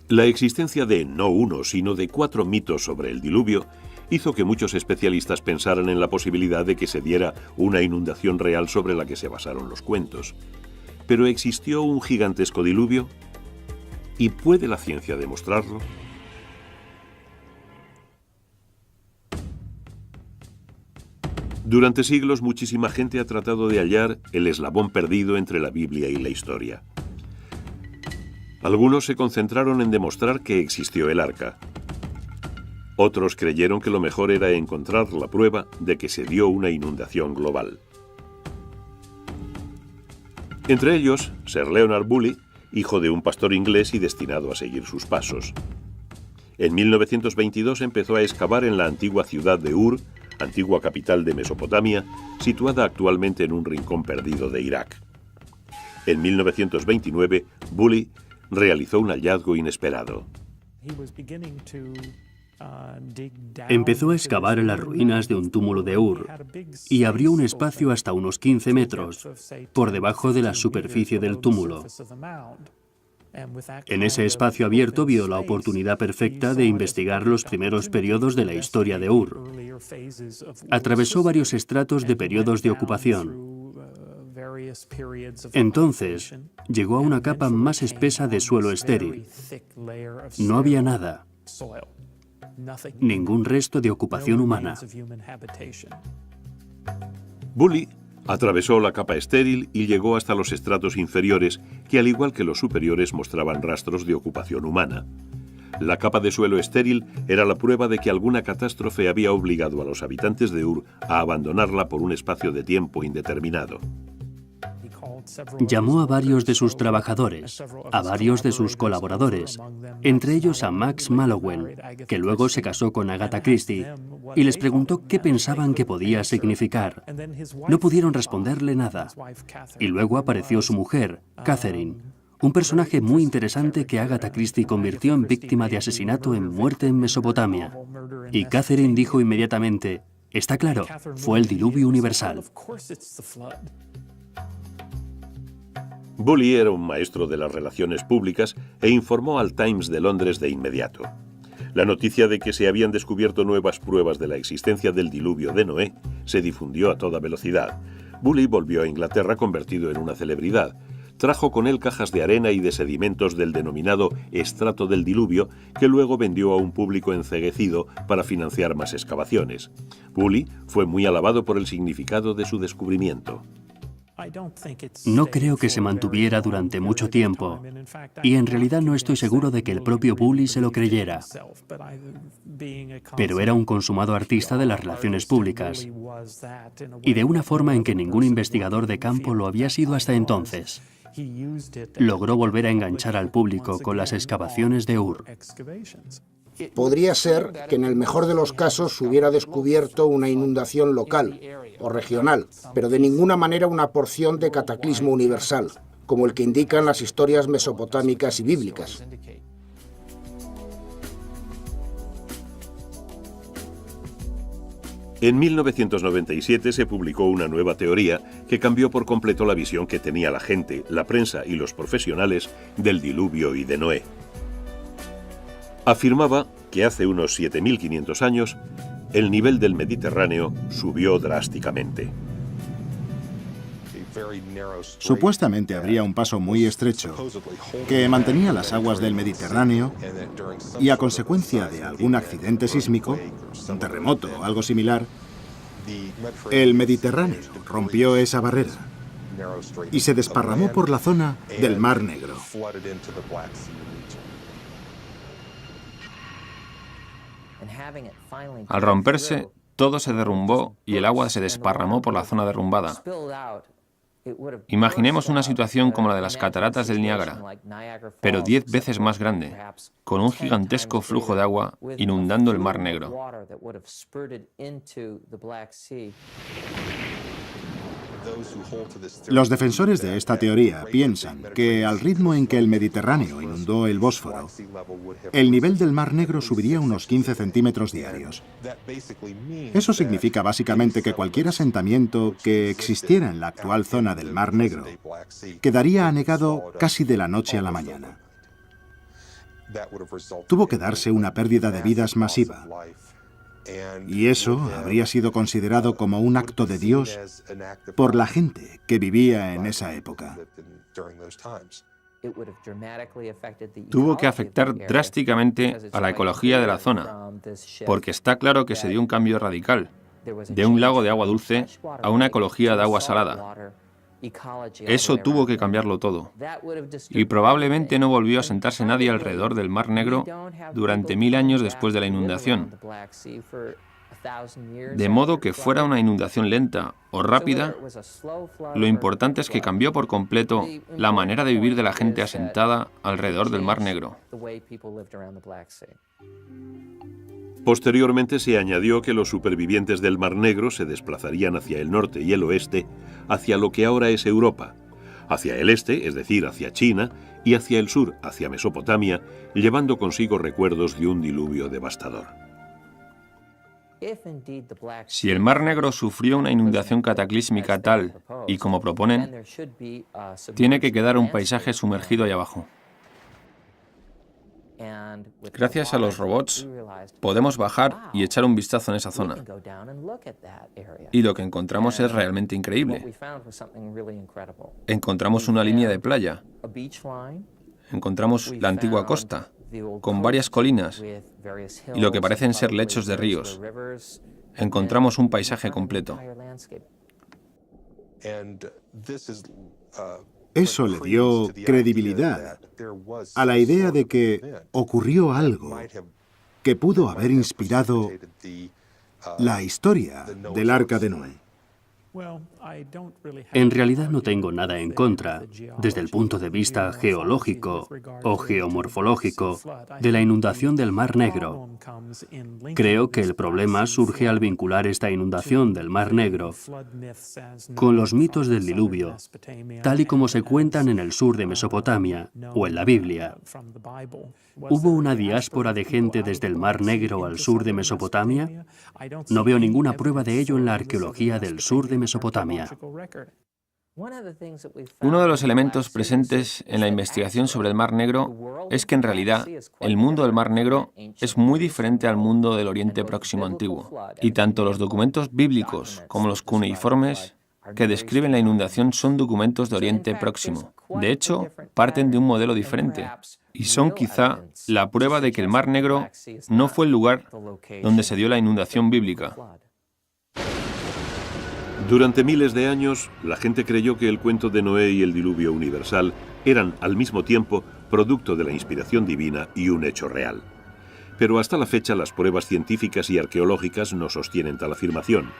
La existencia de no uno, sino de 4 mitos sobre el diluvio hizo que muchos especialistas pensaran en la posibilidad de que se diera una inundación real sobre la que se basaron los cuentos. ¿Pero existió un gigantesco diluvio? ¿Y puede la ciencia demostrarlo? Durante siglos, muchísima gente ha tratado de hallar el eslabón perdido entre la Biblia y la historia. Algunos se concentraron en demostrar que existió el arca. Otros creyeron que lo mejor era encontrar la prueba de que se dio una inundación global. Entre ellos, Sir Leonard Bully, hijo de un pastor inglés y destinado a seguir sus pasos. En 1922 empezó a excavar en la antigua ciudad de Ur, antigua capital de Mesopotamia, situada actualmente en un rincón perdido de Irak. En 1929, Bully realizó un hallazgo inesperado. Empezó a excavar en las ruinas de un túmulo de Ur y abrió un espacio hasta unos 15 metros por debajo de la superficie del túmulo. En ese espacio abierto vio la oportunidad perfecta de investigar los primeros periodos de la historia de Ur. Atravesó varios estratos de periodos de ocupación. Entonces, llegó a una capa más espesa de suelo estéril. No había nada. Ningún resto de ocupación humana. Bully atravesó la capa estéril y llegó hasta los estratos inferiores, que al igual que los superiores mostraban rastros de ocupación humana. La capa de suelo estéril era la prueba de que alguna catástrofe había obligado a los habitantes de Ur a abandonarla por un espacio de tiempo indeterminado. Llamó a varios de sus trabajadores, a varios de sus colaboradores, entre ellos a Max Mallowan, que luego se casó con Agatha Christie, y les preguntó qué pensaban que podía significar. No pudieron responderle nada. Y luego apareció su mujer, Catherine, un personaje muy interesante que Agatha Christie convirtió en víctima de asesinato en Muerte en Mesopotamia. Y Catherine dijo inmediatamente: está claro, fue el diluvio universal. Bully era un maestro de las relaciones públicas e informó al Times de Londres de inmediato. La noticia de que se habían descubierto nuevas pruebas de la existencia del diluvio de Noé se difundió a toda velocidad. Bully volvió a Inglaterra convertido en una celebridad. Trajo con él cajas de arena y de sedimentos del denominado estrato del diluvio, que luego vendió a un público enceguecido para financiar más excavaciones. Bully fue muy alabado por el significado de su descubrimiento. No creo que se mantuviera durante mucho tiempo, y en realidad no estoy seguro de que el propio Bully se lo creyera. Pero era un consumado artista de las relaciones públicas, y de una forma en que ningún investigador de campo lo había sido hasta entonces. Logró volver a enganchar al público con las excavaciones de Ur. Podría ser que en el mejor de los casos se hubiera descubierto una inundación local o regional, pero de ninguna manera una porción de cataclismo universal, como el que indican las historias mesopotámicas y bíblicas. En 1997 se publicó una nueva teoría que cambió por completo la visión que tenía la gente, la prensa y los profesionales del diluvio y de Noé. Afirmaba que hace unos 7.500 años el nivel del Mediterráneo subió drásticamente. Supuestamente habría un paso muy estrecho que mantenía las aguas del Mediterráneo y a consecuencia de algún accidente sísmico, un terremoto o algo similar, el Mediterráneo rompió esa barrera y se desparramó por la zona del Mar Negro. Al romperse, todo se derrumbó y el agua se desparramó por la zona derrumbada. Imaginemos una situación como la de las cataratas del Niágara, pero 10 veces más grande, con un gigantesco flujo de agua inundando el Mar Negro. Los defensores de esta teoría piensan que al ritmo en que el Mediterráneo inundó el Bósforo, el nivel del Mar Negro subiría unos 15 centímetros diarios. Eso significa básicamente que cualquier asentamiento que existiera en la actual zona del Mar Negro quedaría anegado casi de la noche a la mañana. Tuvo que darse una pérdida de vidas masiva. Y eso habría sido considerado como un acto de Dios por la gente que vivía en esa época. Tuvo que afectar drásticamente a la ecología de la zona, porque está claro que se dio un cambio radical, de un lago de agua dulce a una ecología de agua salada. Eso tuvo que cambiarlo todo, y probablemente no volvió a sentarse nadie alrededor del Mar Negro durante 1000 años después de la inundación. De modo que fuera una inundación lenta o rápida, lo importante es que cambió por completo la manera de vivir de la gente asentada alrededor del Mar Negro. Posteriormente se añadió que los supervivientes del Mar Negro se desplazarían hacia el norte y el oeste, hacia lo que ahora es Europa, hacia el este, es decir, hacia China, y hacia el sur, hacia Mesopotamia, llevando consigo recuerdos de un diluvio devastador. Si el Mar Negro sufrió una inundación cataclísmica tal y como proponen, tiene que quedar un paisaje sumergido ahí abajo. Gracias a los robots, podemos bajar y echar un vistazo en esa zona. Y lo que encontramos es realmente increíble. Encontramos una línea de playa. Encontramos la antigua costa, con varias colinas y lo que parecen ser lechos de ríos. Encontramos un paisaje completo. Eso le dio credibilidad a la idea de que ocurrió algo que pudo haber inspirado la historia del Arca de Noé. En realidad no tengo nada en contra, desde el punto de vista geológico o geomorfológico, de la inundación del Mar Negro. Creo que el problema surge al vincular esta inundación del Mar Negro con los mitos del diluvio, tal y como se cuentan en el sur de Mesopotamia o en la Biblia. ¿Hubo una diáspora de gente desde el Mar Negro al sur de Mesopotamia? No veo ninguna prueba de ello en la arqueología del sur de Mesopotamia. Uno de los elementos presentes en la investigación sobre el Mar Negro es que en realidad el mundo del Mar Negro es muy diferente al mundo del Oriente Próximo antiguo, y tanto los documentos bíblicos como los cuneiformes que describen la inundación son documentos de Oriente Próximo. De hecho, parten de un modelo diferente y son quizá la prueba de que el Mar Negro no fue el lugar donde se dio la inundación bíblica. Durante miles de años, la gente creyó que el cuento de Noé y el diluvio universal eran, al mismo tiempo, producto de la inspiración divina y un hecho real. Pero hasta la fecha, las pruebas científicas y arqueológicas no sostienen tal afirmación.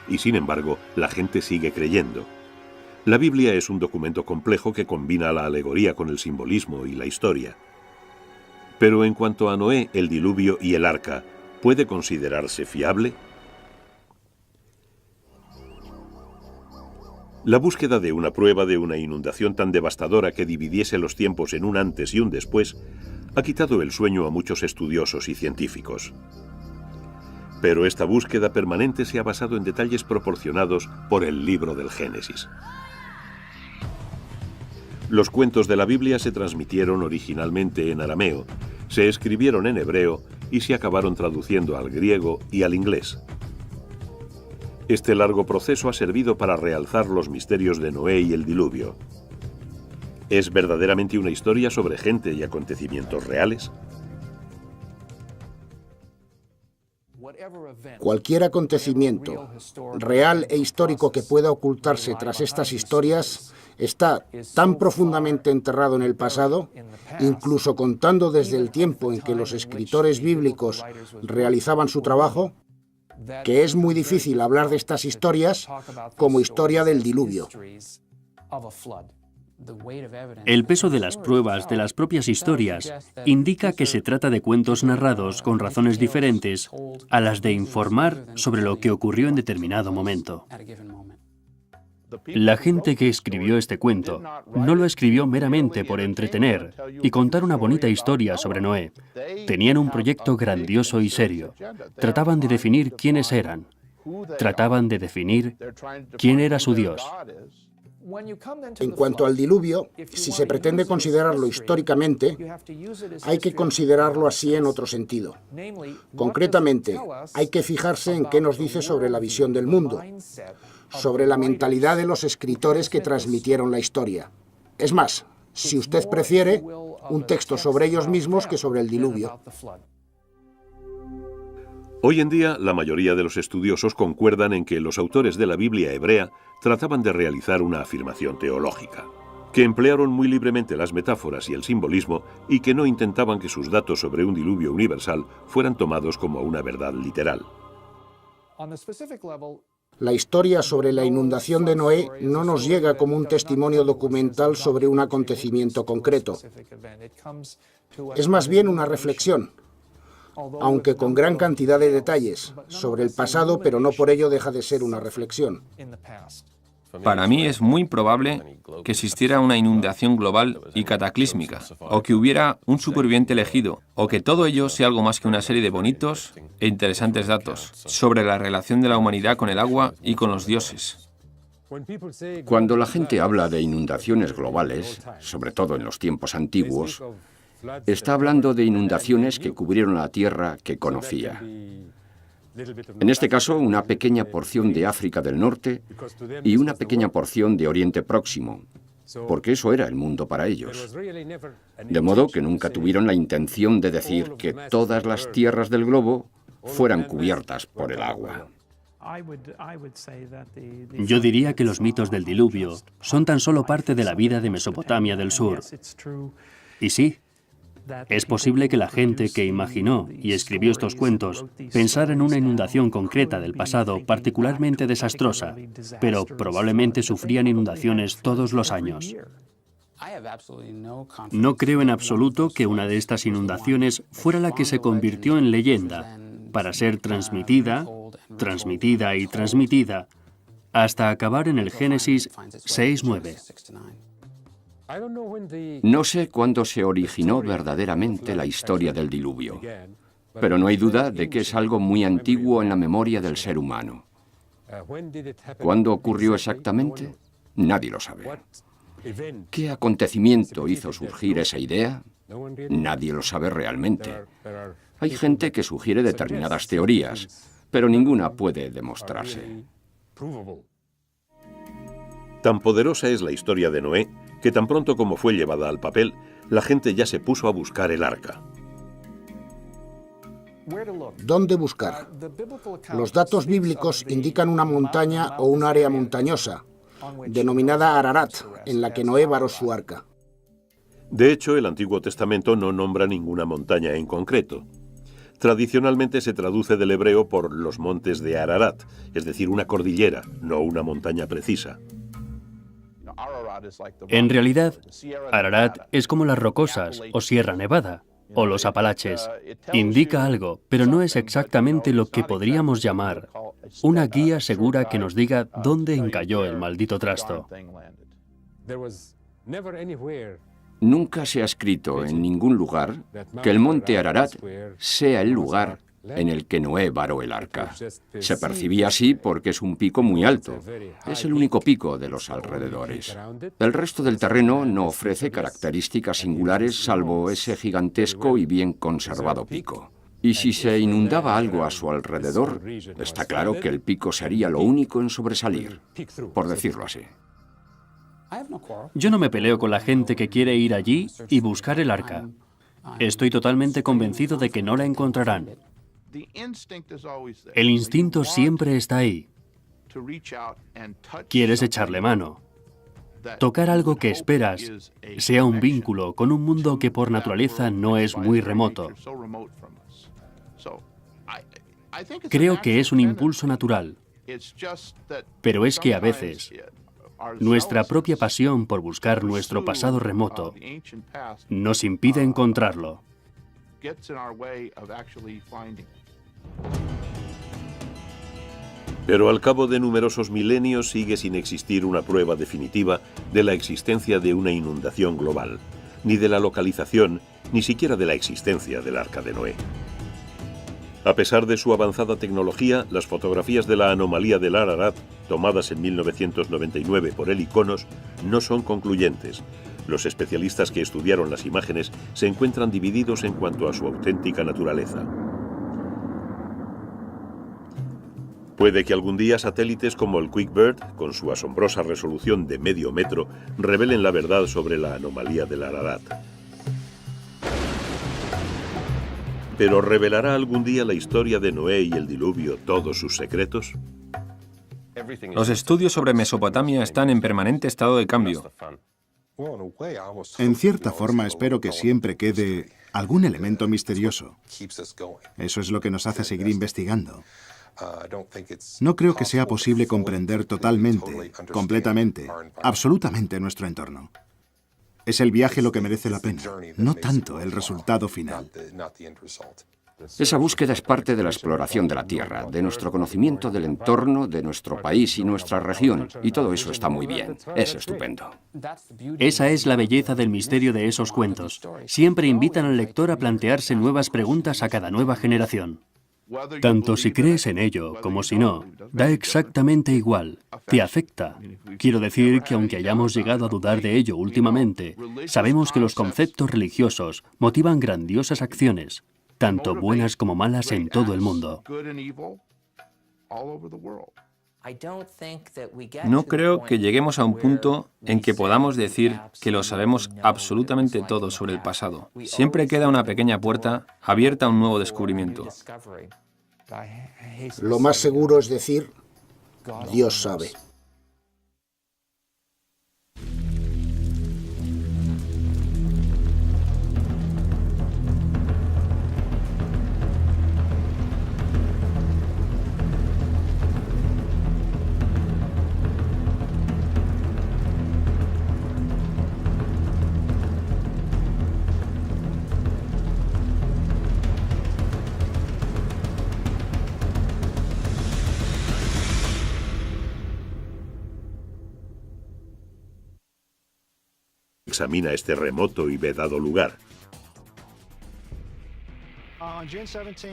Y sin embargo, la gente sigue creyendo. La Biblia es un documento complejo que combina la alegoría con el simbolismo y la historia. Pero en cuanto a Noé, el diluvio y el arca, ¿puede considerarse fiable? La búsqueda de una prueba de una inundación tan devastadora que dividiese los tiempos en un antes y un después ha quitado el sueño a muchos estudiosos y científicos. Pero esta búsqueda permanente se ha basado en detalles proporcionados por el libro del Génesis. Los cuentos de la Biblia se transmitieron originalmente en arameo, se escribieron en hebreo y se acabaron traduciendo al griego y al inglés. Este largo proceso ha servido para realzar los misterios de Noé y el diluvio. ¿Es verdaderamente una historia sobre gente y acontecimientos reales? Cualquier acontecimiento real e histórico que pueda ocultarse tras estas historias está tan profundamente enterrado en el pasado, incluso contando desde el tiempo en que los escritores bíblicos realizaban su trabajo, que es muy difícil hablar de estas historias como historia del diluvio. El peso de las pruebas de las propias historias indica que se trata de cuentos narrados con razones diferentes a las de informar sobre lo que ocurrió en determinado momento. La gente que escribió este cuento no lo escribió meramente por entretener y contar una bonita historia sobre Noé. Tenían un proyecto grandioso y serio. Trataban de definir quiénes eran. Trataban de definir quién era su Dios. En cuanto al diluvio, si se pretende considerarlo históricamente, hay que considerarlo así en otro sentido. Concretamente, hay que fijarse en qué nos dice sobre la visión del mundo, sobre la mentalidad de los escritores que transmitieron la historia. Es más, si usted prefiere, un texto sobre ellos mismos que sobre el diluvio. Hoy en día, la mayoría de los estudiosos concuerdan en que los autores de la Biblia hebrea trataban de realizar una afirmación teológica, que emplearon muy libremente las metáforas y el simbolismo y que no intentaban que sus datos sobre un diluvio universal fueran tomados como una verdad literal. La historia sobre la inundación de Noé no nos llega como un testimonio documental sobre un acontecimiento concreto. Es más bien una reflexión, aunque con gran cantidad de detalles, sobre el pasado, pero no por ello deja de ser una reflexión. Para mí es muy probable que existiera una inundación global y cataclísmica, o que hubiera un superviviente elegido, o que todo ello sea algo más que una serie de bonitos e interesantes datos sobre la relación de la humanidad con el agua y con los dioses. Cuando la gente habla de inundaciones globales, sobre todo en los tiempos antiguos, está hablando de inundaciones que cubrieron la tierra que conocía. En este caso, una pequeña porción de África del Norte y una pequeña porción de Oriente Próximo, porque eso era el mundo para ellos. De modo que nunca tuvieron la intención de decir que todas las tierras del globo fueran cubiertas por el agua. Yo diría que los mitos del diluvio son tan solo parte de la vida de Mesopotamia del Sur. Y sí, Es posible que la gente que imaginó y escribió estos cuentos pensara en una inundación concreta del pasado particularmente desastrosa, pero probablemente sufrían inundaciones todos los años. No creo en absoluto que una de estas inundaciones fuera la que se convirtió en leyenda, para ser transmitida, transmitida y transmitida, hasta acabar en el Génesis 6:9. No sé cuándo se originó verdaderamente la historia del diluvio, pero no hay duda de que es algo muy antiguo en la memoria del ser humano. ¿Cuándo ocurrió exactamente? Nadie lo sabe. ¿Qué acontecimiento hizo surgir esa idea? Nadie lo sabe realmente. Hay gente que sugiere determinadas teorías, pero ninguna puede demostrarse. Tan poderosa es la historia de Noé que tan pronto como fue llevada al papel, la gente ya se puso a buscar el arca. ¿Dónde buscar? Los datos bíblicos indican una montaña o un área montañosa, denominada Ararat, en la que Noé varó su arca. De hecho, el Antiguo Testamento no nombra ninguna montaña en concreto. Tradicionalmente se traduce del hebreo por los montes de Ararat, es decir, una cordillera, no una montaña precisa. En realidad, Ararat es como las Rocosas o Sierra Nevada o los Apalaches. Indica algo, pero no es exactamente lo que podríamos llamar una guía segura que nos diga dónde encalló el maldito trasto. Nunca se ha escrito en ningún lugar que el monte Ararat sea el lugar en el que Noé varó el arca. Se percibía así porque es un pico muy alto. Es el único pico de los alrededores. El resto del terreno no ofrece características singulares salvo ese gigantesco y bien conservado pico. Y si se inundaba algo a su alrededor, está claro que el pico sería lo único en sobresalir, por decirlo así. Yo no me peleo con la gente que quiere ir allí y buscar el arca. Estoy totalmente convencido de que no la encontrarán. El instinto siempre está ahí. Quieres echarle mano. Tocar algo que esperas, sea un vínculo con un mundo que por naturaleza no es muy remoto. Creo que es un impulso natural, pero es que a veces nuestra propia pasión por buscar nuestro pasado remoto nos impide encontrarlo. Pero al cabo de numerosos milenios sigue sin existir una prueba definitiva de la existencia de una inundación global, ni de la localización, ni siquiera de la existencia del Arca de Noé. A pesar de su avanzada tecnología, las fotografías de la anomalía del Ararat, tomadas en 1999 por el ICONOS, no son concluyentes. Los especialistas que estudiaron las imágenes se encuentran divididos en cuanto a su auténtica naturaleza. Puede que algún día satélites como el QuickBird, con su asombrosa resolución de medio metro, revelen la verdad sobre la anomalía del Ararat. ¿Pero revelará algún día la historia de Noé y el diluvio todos sus secretos? Los estudios sobre Mesopotamia están en permanente estado de cambio. En cierta forma espero que siempre quede algún elemento misterioso. Eso es lo que nos hace seguir investigando. No creo que sea posible comprender totalmente, completamente, absolutamente nuestro entorno. Es el viaje lo que merece la pena, no tanto el resultado final. Esa búsqueda es parte de la exploración de la Tierra, de nuestro conocimiento del entorno, de nuestro país y nuestra región, y todo eso está muy bien, es estupendo. Esa es la belleza del misterio de esos cuentos. Siempre invitan al lector a plantearse nuevas preguntas a cada nueva generación. Tanto si crees en ello como si no, da exactamente igual, te afecta. Quiero decir que aunque hayamos llegado a dudar de ello últimamente, sabemos que los conceptos religiosos motivan grandiosas acciones, tanto buenas como malas en todo el mundo. No creo que lleguemos a un punto en que podamos decir que lo sabemos absolutamente todo sobre el pasado. Siempre queda una pequeña puerta abierta a un nuevo descubrimiento. Lo más seguro es decir, Dios sabe. examina este remoto y vedado lugar.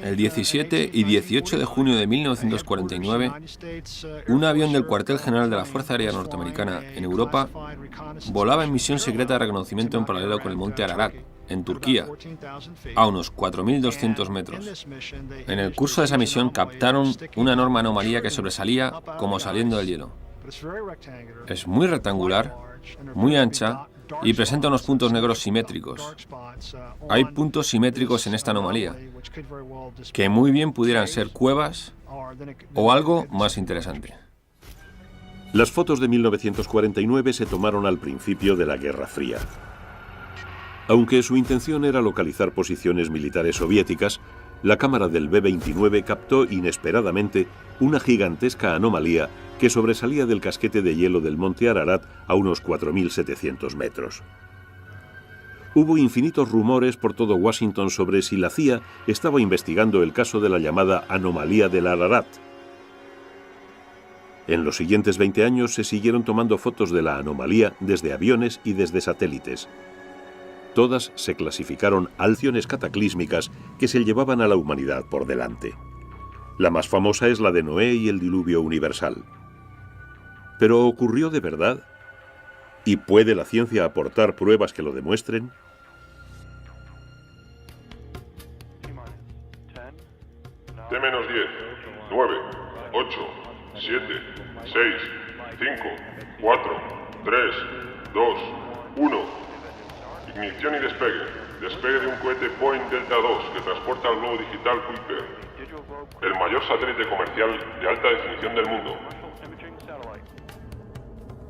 El 17 y 18 de junio de 1949, un avión del cuartel general de la Fuerza Aérea Norteamericana en Europa volaba en misión secreta de reconocimiento en paralelo con el monte Ararat, en Turquía, a unos 4.200 metros. En el curso de esa misión captaron una enorme anomalía que sobresalía como saliendo del hielo. Es muy rectangular, muy ancha y presenta unos puntos negros simétricos. Hay puntos simétricos en esta anomalía, que muy bien pudieran ser cuevas o algo más interesante. Las fotos de 1949 se tomaron al principio de la Guerra Fría. Aunque su intención era localizar posiciones militares soviéticas, la cámara del B-29 captó inesperadamente una gigantesca anomalía que sobresalía del casquete de hielo del monte Ararat a unos 4.700 metros. Hubo infinitos rumores por todo Washington sobre si la CIA estaba investigando el caso de la llamada anomalía del Ararat. En los siguientes 20 años se siguieron tomando fotos de la anomalía desde aviones y desde satélites. Todas se clasificaron acciones cataclísmicas que se llevaban a la humanidad por delante. La más famosa es la de Noé y el diluvio universal. ¿Pero ocurrió de verdad? ¿Y puede la ciencia aportar pruebas que lo demuestren? T-10, 9, 8, 7, 6, 5, 4, 3, 2, 1. Ignición y despegue. Despegue de un cohete Boeing Delta II que transporta el globo digital Kuiper, el mayor satélite comercial de alta definición del mundo.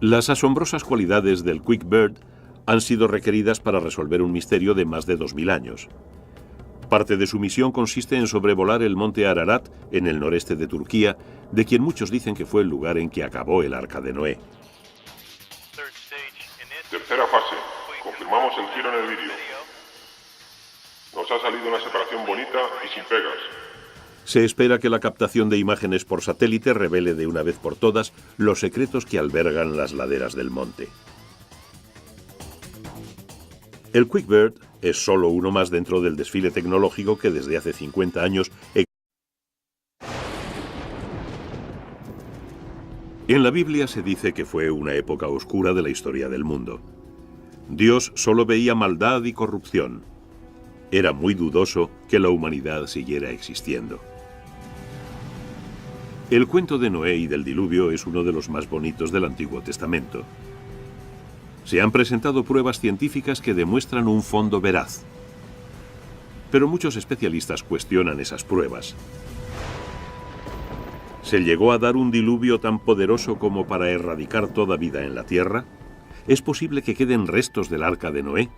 Las asombrosas cualidades del Quick Bird han sido requeridas para resolver un misterio de más de 2000 años. Parte de su misión consiste en sobrevolar el monte Ararat en el noreste de Turquía, de quien muchos dicen que fue el lugar en que acabó el Arca de Noé. Tercera fase. Confirmamos el giro en el vídeo. Nos ha salido una separación bonita y sin pegas. Se espera que la captación de imágenes por satélite revele de una vez por todas los secretos que albergan las laderas del monte. El Quick Bird es solo uno más dentro del desfile tecnológico que desde hace 50 años en la Biblia se dice que fue una época oscura de la historia del mundo. Dios solo veía maldad y corrupción. Era muy dudoso que la humanidad siguiera existiendo. El cuento de Noé y del diluvio es uno de los más bonitos del Antiguo Testamento. Se han presentado pruebas científicas que demuestran un fondo veraz. Pero muchos especialistas cuestionan esas pruebas. ¿Se llegó a dar un diluvio tan poderoso como para erradicar toda vida en la Tierra? ¿Es posible que queden restos del Arca de Noé?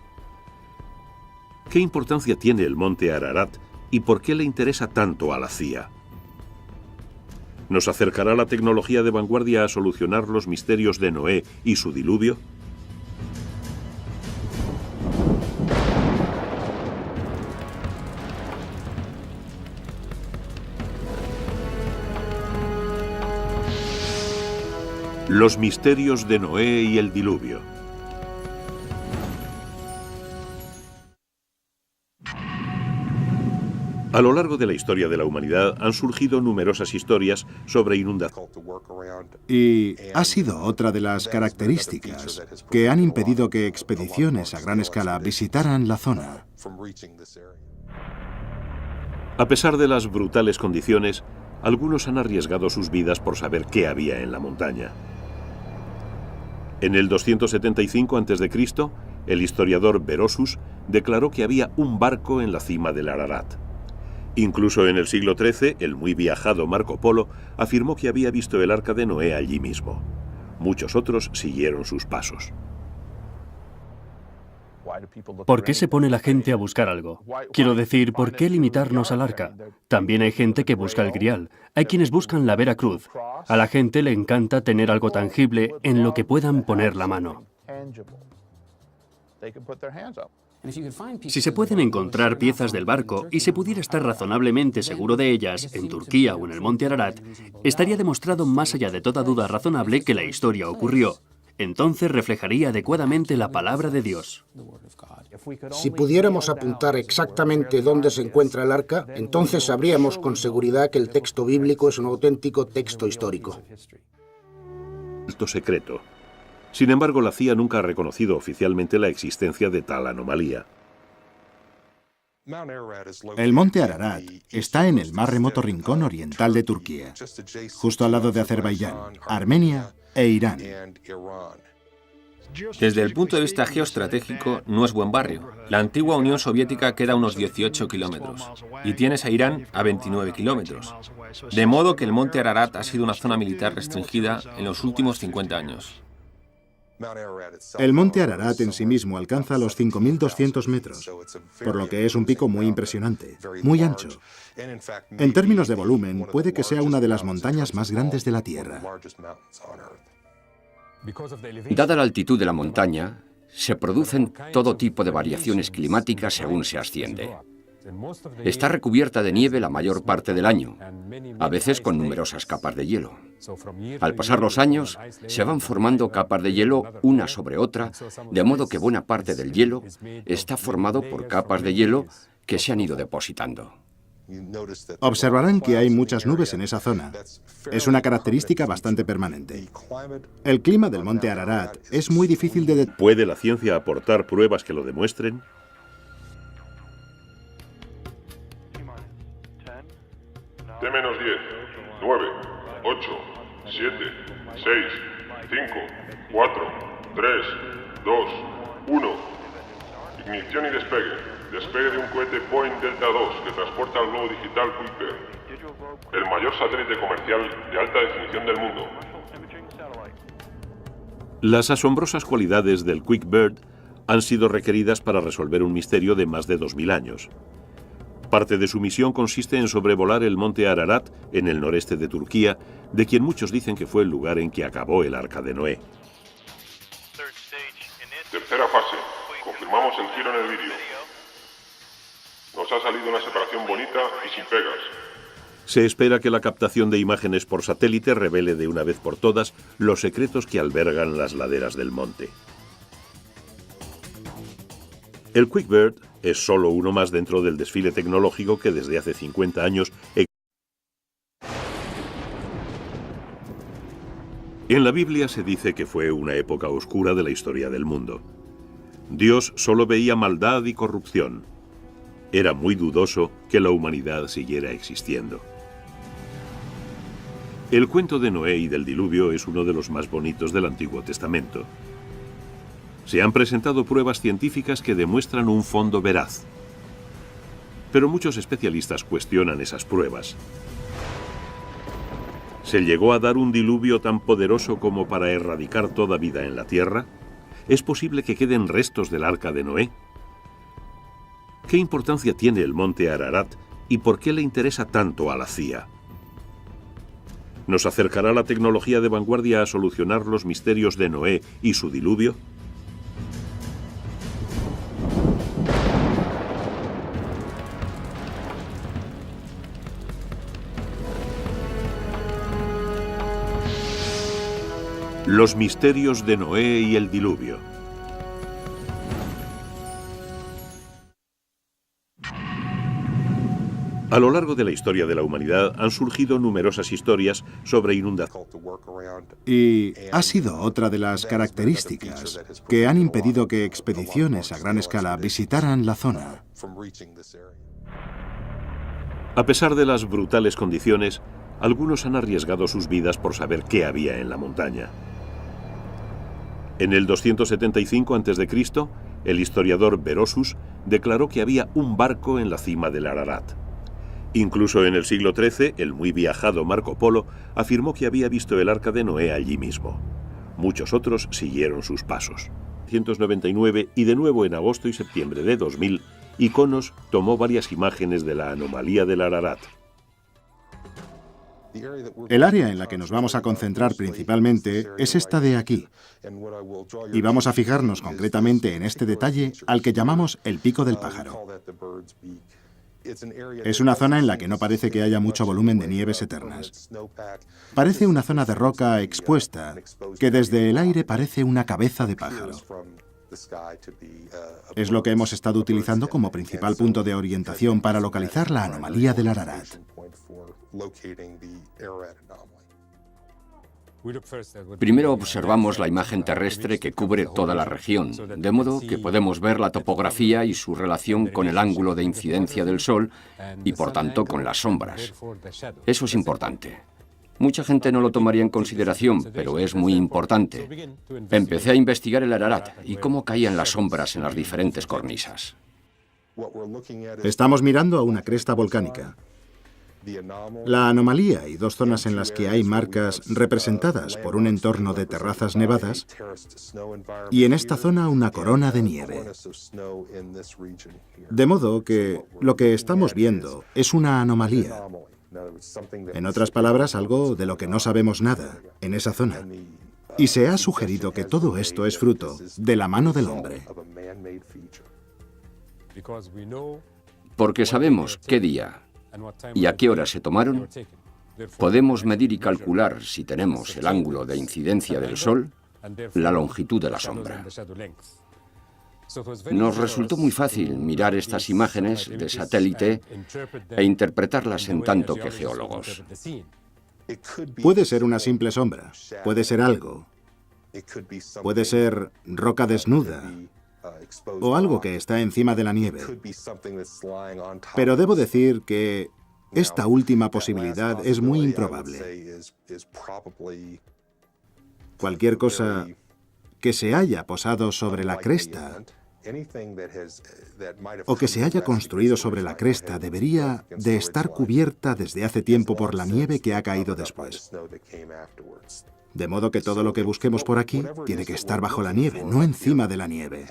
¿Qué importancia tiene el monte Ararat y por qué le interesa tanto a la CIA? ¿Nos acercará la tecnología de vanguardia a solucionar los misterios de Noé y su diluvio? Los misterios de Noé y el diluvio. A lo largo de la historia de la humanidad han surgido numerosas historias sobre inundaciones. Y ha sido otra de las características que han impedido que expediciones a gran escala visitaran la zona. A pesar de las brutales condiciones, algunos han arriesgado sus vidas por saber qué había en la montaña. En el 275 a.C., el historiador Berosus declaró que había un barco en la cima del Ararat. Incluso en el siglo XIII, el muy viajado Marco Polo afirmó que había visto el Arca de Noé allí mismo. Muchos otros siguieron sus pasos. ¿Por qué se pone la gente a buscar algo? Quiero decir, ¿por qué limitarnos al arca? También hay gente que busca el grial. Hay quienes buscan la Vera Cruz. A la gente le encanta tener algo tangible en lo que puedan poner la mano. Si se pueden encontrar piezas del barco y se pudiera estar razonablemente seguro de ellas, en Turquía o en el monte Ararat, estaría demostrado más allá de toda duda razonable que la historia ocurrió. entonces reflejaría adecuadamente la palabra de Dios. Si pudiéramos apuntar exactamente dónde se encuentra el arca, entonces sabríamos con seguridad que el texto bíblico es un auténtico texto histórico. Secreto. Sin embargo, la CIA nunca ha reconocido oficialmente la existencia de tal anomalía. El monte Ararat está en el más remoto rincón oriental de Turquía, justo al lado de Azerbaiyán, Armenia e Irán. Desde el punto de vista geoestratégico, no es buen barrio. La antigua Unión Soviética queda a unos 18 kilómetros y tienes a Irán a 29 kilómetros. De modo que el monte Ararat ha sido una zona militar restringida en los últimos 50 años. El monte Ararat en sí mismo alcanza los 5.200 metros, por lo que es un pico muy impresionante, muy ancho. En términos de volumen, puede que sea una de las montañas más grandes de la Tierra. Dada la altitud de la montaña, se producen todo tipo de variaciones climáticas según se asciende. Está recubierta de nieve la mayor parte del año, a veces con numerosas capas de hielo. Al pasar los años, se van formando capas de hielo una sobre otra, de modo que buena parte del hielo está formado por capas de hielo que se han ido depositando. Observarán que hay muchas nubes en esa zona. Es una característica bastante permanente. El clima del monte Ararat es muy difícil de detectar. ¿Puede la ciencia aportar pruebas que lo demuestren? T-10, 9, 8, 7, 6, 5, 4, 3, 2, 1. Ignición y despegue. Despegue de un cohete Boeing Delta II que transporta el globo digital QuickBird, el mayor satélite comercial de alta definición del mundo. Las asombrosas cualidades del QuickBird han sido requeridas para resolver un misterio de más de 2000 años. Parte de su misión consiste en sobrevolar el monte Ararat en el noreste de Turquía, de quien muchos dicen que fue el lugar en que acabó el Arca de Noé. Tercera fase. Confirmamos el giro en el vídeo. Nos ha salido una separación bonita y sin pegas. Se espera que la captación de imágenes por satélite revele de una vez por todas los secretos que albergan las laderas del monte. El QuickBird es solo uno más dentro del desfile tecnológico que desde hace 50 años en la Biblia se dice que fue una época oscura de la historia del mundo. Dios solo veía maldad y corrupción. Era muy dudoso que la humanidad siguiera existiendo. El cuento de Noé y del diluvio es uno de los más bonitos del Antiguo Testamento. Se han presentado pruebas científicas que demuestran un fondo veraz. Pero muchos especialistas cuestionan esas pruebas. ¿Se llegó a dar un diluvio tan poderoso como para erradicar toda vida en la Tierra? ¿Es posible que queden restos del Arca de Noé? ¿Qué importancia tiene el monte Ararat y por qué le interesa tanto a la CIA? ¿Nos acercará la tecnología de vanguardia a solucionar los misterios de Noé y su diluvio? Los misterios de Noé y el diluvio. A lo largo de la historia de la humanidad han surgido numerosas historias sobre inundaciones. Y ha sido otra de las características que han impedido que expediciones a gran escala visitaran la zona. A pesar de las brutales condiciones, algunos han arriesgado sus vidas por saber qué había en la montaña. En el 275 a.C., el historiador Berosus declaró que había un barco en la cima del Ararat. Incluso en el siglo XIII, el muy viajado Marco Polo afirmó que había visto el Arca de Noé allí mismo. Muchos otros siguieron sus pasos. En 1999 y de nuevo en agosto y septiembre de 2000, Iconos tomó varias imágenes de la anomalía del Ararat. El área en la que nos vamos a concentrar principalmente es esta de aquí. Y vamos a fijarnos concretamente en este detalle al que llamamos el pico del pájaro. Es una zona en la que no parece que haya mucho volumen de nieves eternas. Parece una zona de roca expuesta, que desde el aire parece una cabeza de pájaro. Es lo que hemos estado utilizando como principal punto de orientación para localizar la anomalía del Ararat. Primero observamos la imagen terrestre que cubre toda la región, de modo que podemos ver la topografía y su relación con el ángulo de incidencia del Sol y, por tanto, con las sombras. Eso es importante. Mucha gente no lo tomaría en consideración, pero es muy importante. Empecé a investigar el Ararat y cómo caían las sombras en las diferentes cornisas. Estamos mirando a una cresta volcánica. La anomalía y dos zonas en las que hay marcas representadas por un entorno de terrazas nevadas, y en esta zona una corona de nieve. De modo que lo que estamos viendo es una anomalía. En otras palabras, algo de lo que no sabemos nada en esa zona. Y se ha sugerido que todo esto es fruto de la mano del hombre. Porque sabemos qué día y a qué hora se tomaron, podemos medir y calcular, si tenemos el ángulo de incidencia del Sol, la longitud de la sombra. Nos resultó muy fácil mirar estas imágenes de satélite e interpretarlas en tanto que geólogos. Puede ser una simple sombra, puede ser algo, puede ser roca desnuda o algo que está encima de la nieve. Pero debo decir que esta última posibilidad es muy improbable. Cualquier cosa que se haya posado sobre la cresta o que se haya construido sobre la cresta debería de estar cubierta desde hace tiempo por la nieve que ha caído después. De modo que todo lo que busquemos por aquí tiene que estar bajo la nieve, no encima de la nieve.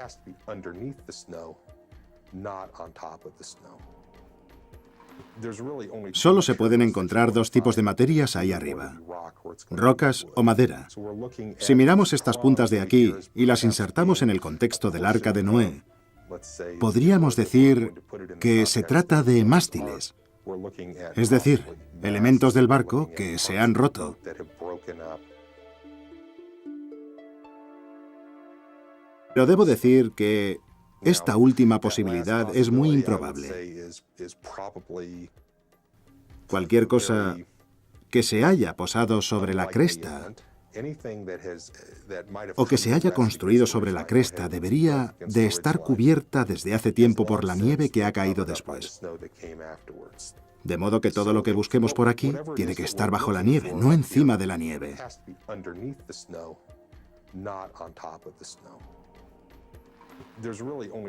Solo se pueden encontrar dos tipos de materias ahí arriba: rocas o madera. Si miramos estas puntas de aquí y las insertamos en el contexto del Arca de Noé, podríamos decir que se trata de mástiles, es decir, elementos del barco que se han roto. Pero debo decir que esta última posibilidad es muy improbable. Cualquier cosa que se haya posado sobre la cresta o que se haya construido sobre la cresta debería de estar cubierta desde hace tiempo por la nieve que ha caído después. De modo que todo lo que busquemos por aquí tiene que estar bajo la nieve, no encima de la nieve.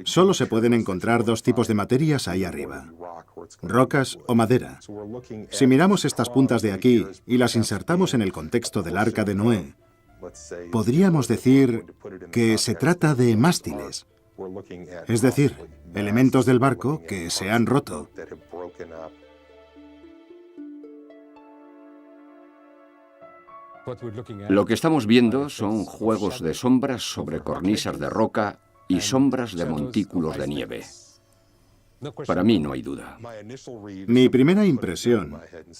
Solo se pueden encontrar dos tipos de materias ahí arriba: rocas o madera. Si miramos estas puntas de aquí y las insertamos en el contexto del Arca de Noé, podríamos decir que se trata de mástiles, es decir, elementos del barco que se han roto. Lo que estamos viendo son juegos de sombras sobre cornisas de roca y sombras de montículos de nieve. Para mí no hay duda. Mi primera impresión,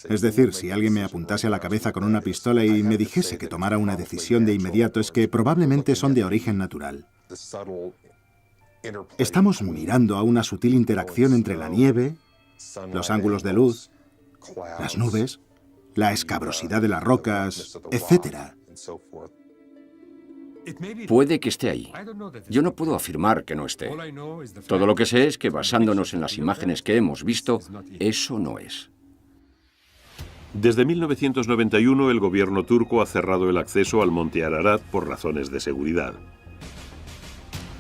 es decir, si alguien me apuntase a la cabeza con una pistola y me dijese que tomara una decisión de inmediato, es que probablemente son de origen natural. Estamos mirando a una sutil interacción entre la nieve, los ángulos de luz, las nubes, la escabrosidad de las rocas, etc. Puede que esté ahí. Yo no puedo afirmar que no esté. Todo lo que sé es que, basándonos en las imágenes que hemos visto, eso no es. Desde 1991 el gobierno turco ha cerrado el acceso al monte Ararat por razones de seguridad.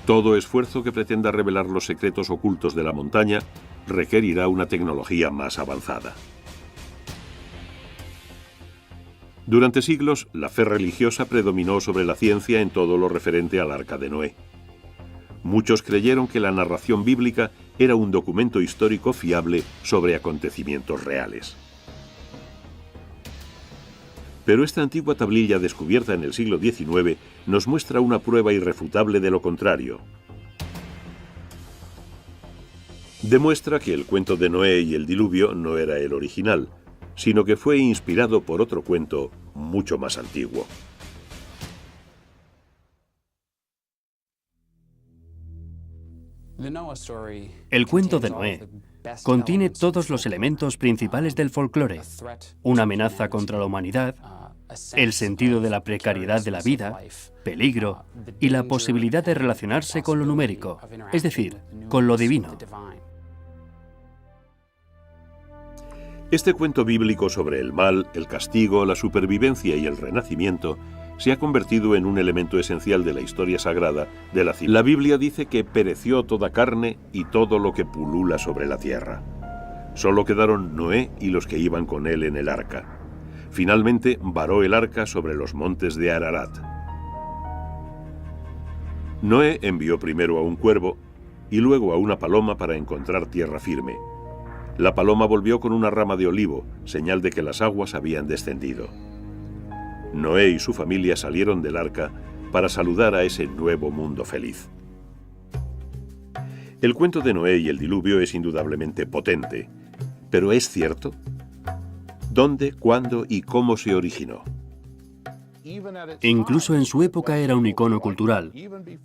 Todo esfuerzo que pretenda revelar los secretos ocultos de la montaña requerirá una tecnología más avanzada. Durante siglos, la fe religiosa predominó sobre la ciencia en todo lo referente al Arca de Noé. Muchos creyeron que la narración bíblica era un documento histórico fiable sobre acontecimientos reales. Pero esta antigua tablilla descubierta en el siglo XIX nos muestra una prueba irrefutable de lo contrario. Demuestra que el cuento de Noé y el diluvio no era el original, sino que fue inspirado por otro cuento mucho más antiguo. El cuento de Noé contiene todos los elementos principales del folclore: una amenaza contra la humanidad, el sentido de la precariedad de la vida, peligro y la posibilidad de relacionarse con lo numérico, es decir, con lo divino. Este cuento bíblico sobre el mal, el castigo, la supervivencia y el renacimiento se ha convertido en un elemento esencial de la historia sagrada de la civilización. La Biblia dice que pereció toda carne y todo lo que pulula sobre la tierra. Solo quedaron Noé y los que iban con él en el arca. Finalmente varó el arca sobre los montes de Ararat. Noé envió primero a un cuervo y luego a una paloma para encontrar tierra firme. La paloma volvió con una rama de olivo, señal de que las aguas habían descendido. Noé y su familia salieron del arca para saludar a ese nuevo mundo feliz. El cuento de Noé y el diluvio es indudablemente potente, pero ¿es cierto? ¿Dónde, cuándo y cómo se originó? Incluso en su época era un icono cultural,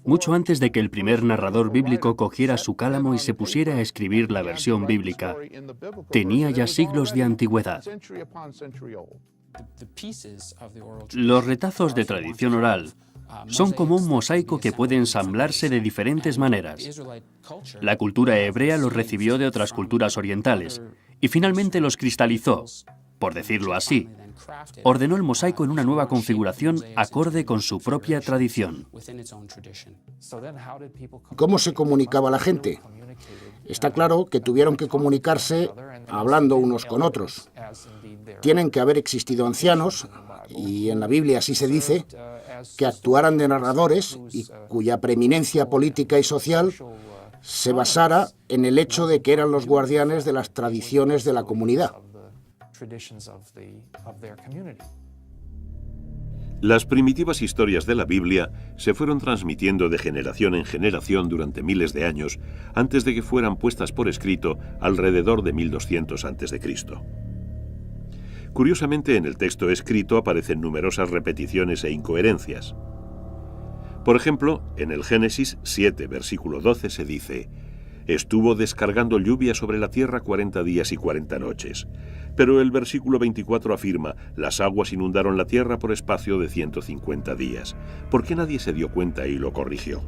mucho antes de que el primer narrador bíblico cogiera su cálamo y se pusiera a escribir la versión bíblica. Tenía ya siglos de antigüedad. Los retazos de tradición oral son como un mosaico que puede ensamblarse de diferentes maneras. La cultura hebrea los recibió de otras culturas orientales y finalmente los cristalizó, por decirlo así. Ordenó el mosaico en una nueva configuración acorde con su propia tradición. ¿Cómo se comunicaba la gente? Está claro que tuvieron que comunicarse hablando unos con otros. Tienen que haber existido ancianos, y en la Biblia así se dice, que actuaran de narradores y cuya preeminencia política y social se basara en el hecho de que eran los guardianes de las tradiciones de la comunidad. Las primitivas historias de la Biblia se fueron transmitiendo de generación en generación durante miles de años antes de que fueran puestas por escrito alrededor de 1200 a.C. Curiosamente, en el texto escrito aparecen numerosas repeticiones e incoherencias. Por ejemplo, en el Génesis 7, versículo 12 se dice: «Estuvo descargando lluvia sobre la tierra 40 días y 40 noches». Pero el versículo 24 afirma: «Las aguas inundaron la tierra por espacio de 150 días». ¿Por qué nadie se dio cuenta y lo corrigió?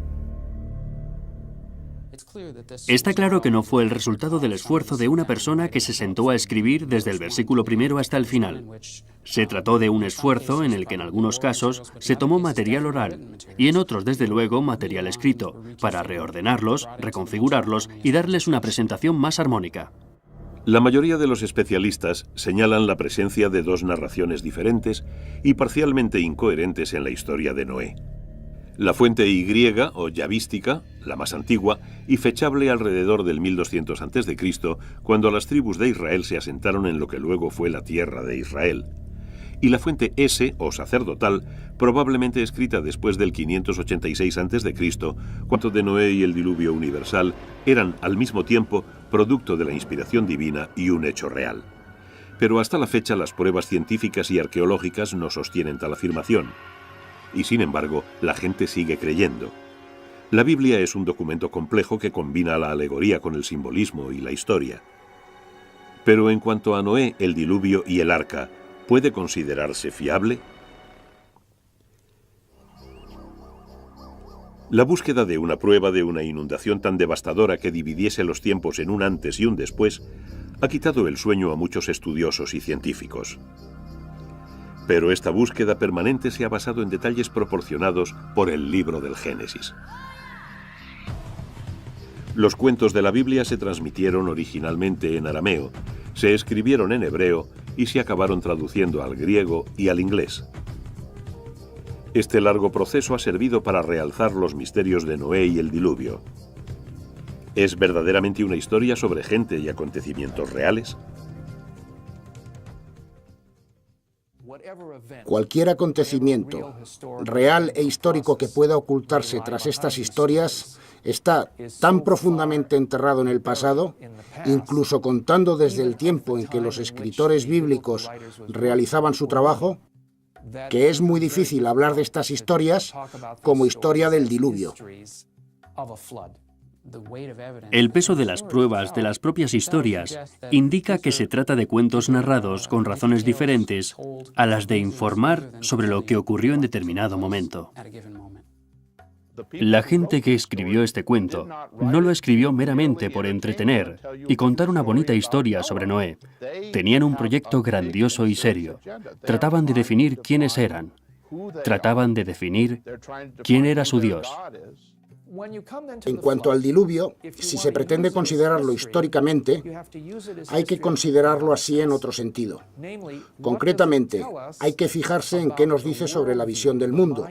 Está claro que no fue el resultado del esfuerzo de una persona que se sentó a escribir desde el versículo primero hasta el final. Se trató de un esfuerzo en el que en algunos casos se tomó material oral y en otros, desde luego, material escrito, para reordenarlos, reconfigurarlos y darles una presentación más armónica. La mayoría de los especialistas señalan la presencia de dos narraciones diferentes y parcialmente incoherentes en la historia de Noé. La fuente Y o yavística, la más antigua, y fechable alrededor del 1200 a.C., cuando las tribus de Israel se asentaron en lo que luego fue la tierra de Israel. Y la fuente S o sacerdotal, probablemente escrita después del 586 a.C., cuando de Noé y el diluvio universal eran al mismo tiempo producto de la inspiración divina y un hecho real. Pero hasta la fecha las pruebas científicas y arqueológicas no sostienen tal afirmación. Y sin embargo, la gente sigue creyendo. La Biblia es un documento complejo que combina la alegoría con el simbolismo y la historia. Pero en cuanto a Noé, el diluvio y el arca, ¿puede considerarse fiable? La búsqueda de una prueba de una inundación tan devastadora que dividiese los tiempos en un antes y un después ha quitado el sueño a muchos estudiosos y científicos. Pero esta búsqueda permanente se ha basado en detalles proporcionados por el libro del Génesis. Los cuentos de la Biblia se transmitieron originalmente en arameo, se escribieron en hebreo y se acabaron traduciendo al griego y al inglés. Este largo proceso ha servido para realzar los misterios de Noé y el diluvio. ¿Es verdaderamente una historia sobre gente y acontecimientos reales? Cualquier acontecimiento real e histórico que pueda ocultarse tras estas historias está tan profundamente enterrado en el pasado, incluso contando desde el tiempo en que los escritores bíblicos realizaban su trabajo, que es muy difícil hablar de estas historias como historia del diluvio. El peso de las pruebas de las propias historias indica que se trata de cuentos narrados con razones diferentes a las de informar sobre lo que ocurrió en determinado momento. La gente que escribió este cuento no lo escribió meramente por entretener y contar una bonita historia sobre Noé. Tenían un proyecto grandioso y serio. Trataban de definir quiénes eran. Trataban de definir quién era su Dios. En cuanto al diluvio, si se pretende considerarlo históricamente, hay que considerarlo así en otro sentido. Concretamente, hay que fijarse en qué nos dice sobre la visión del mundo,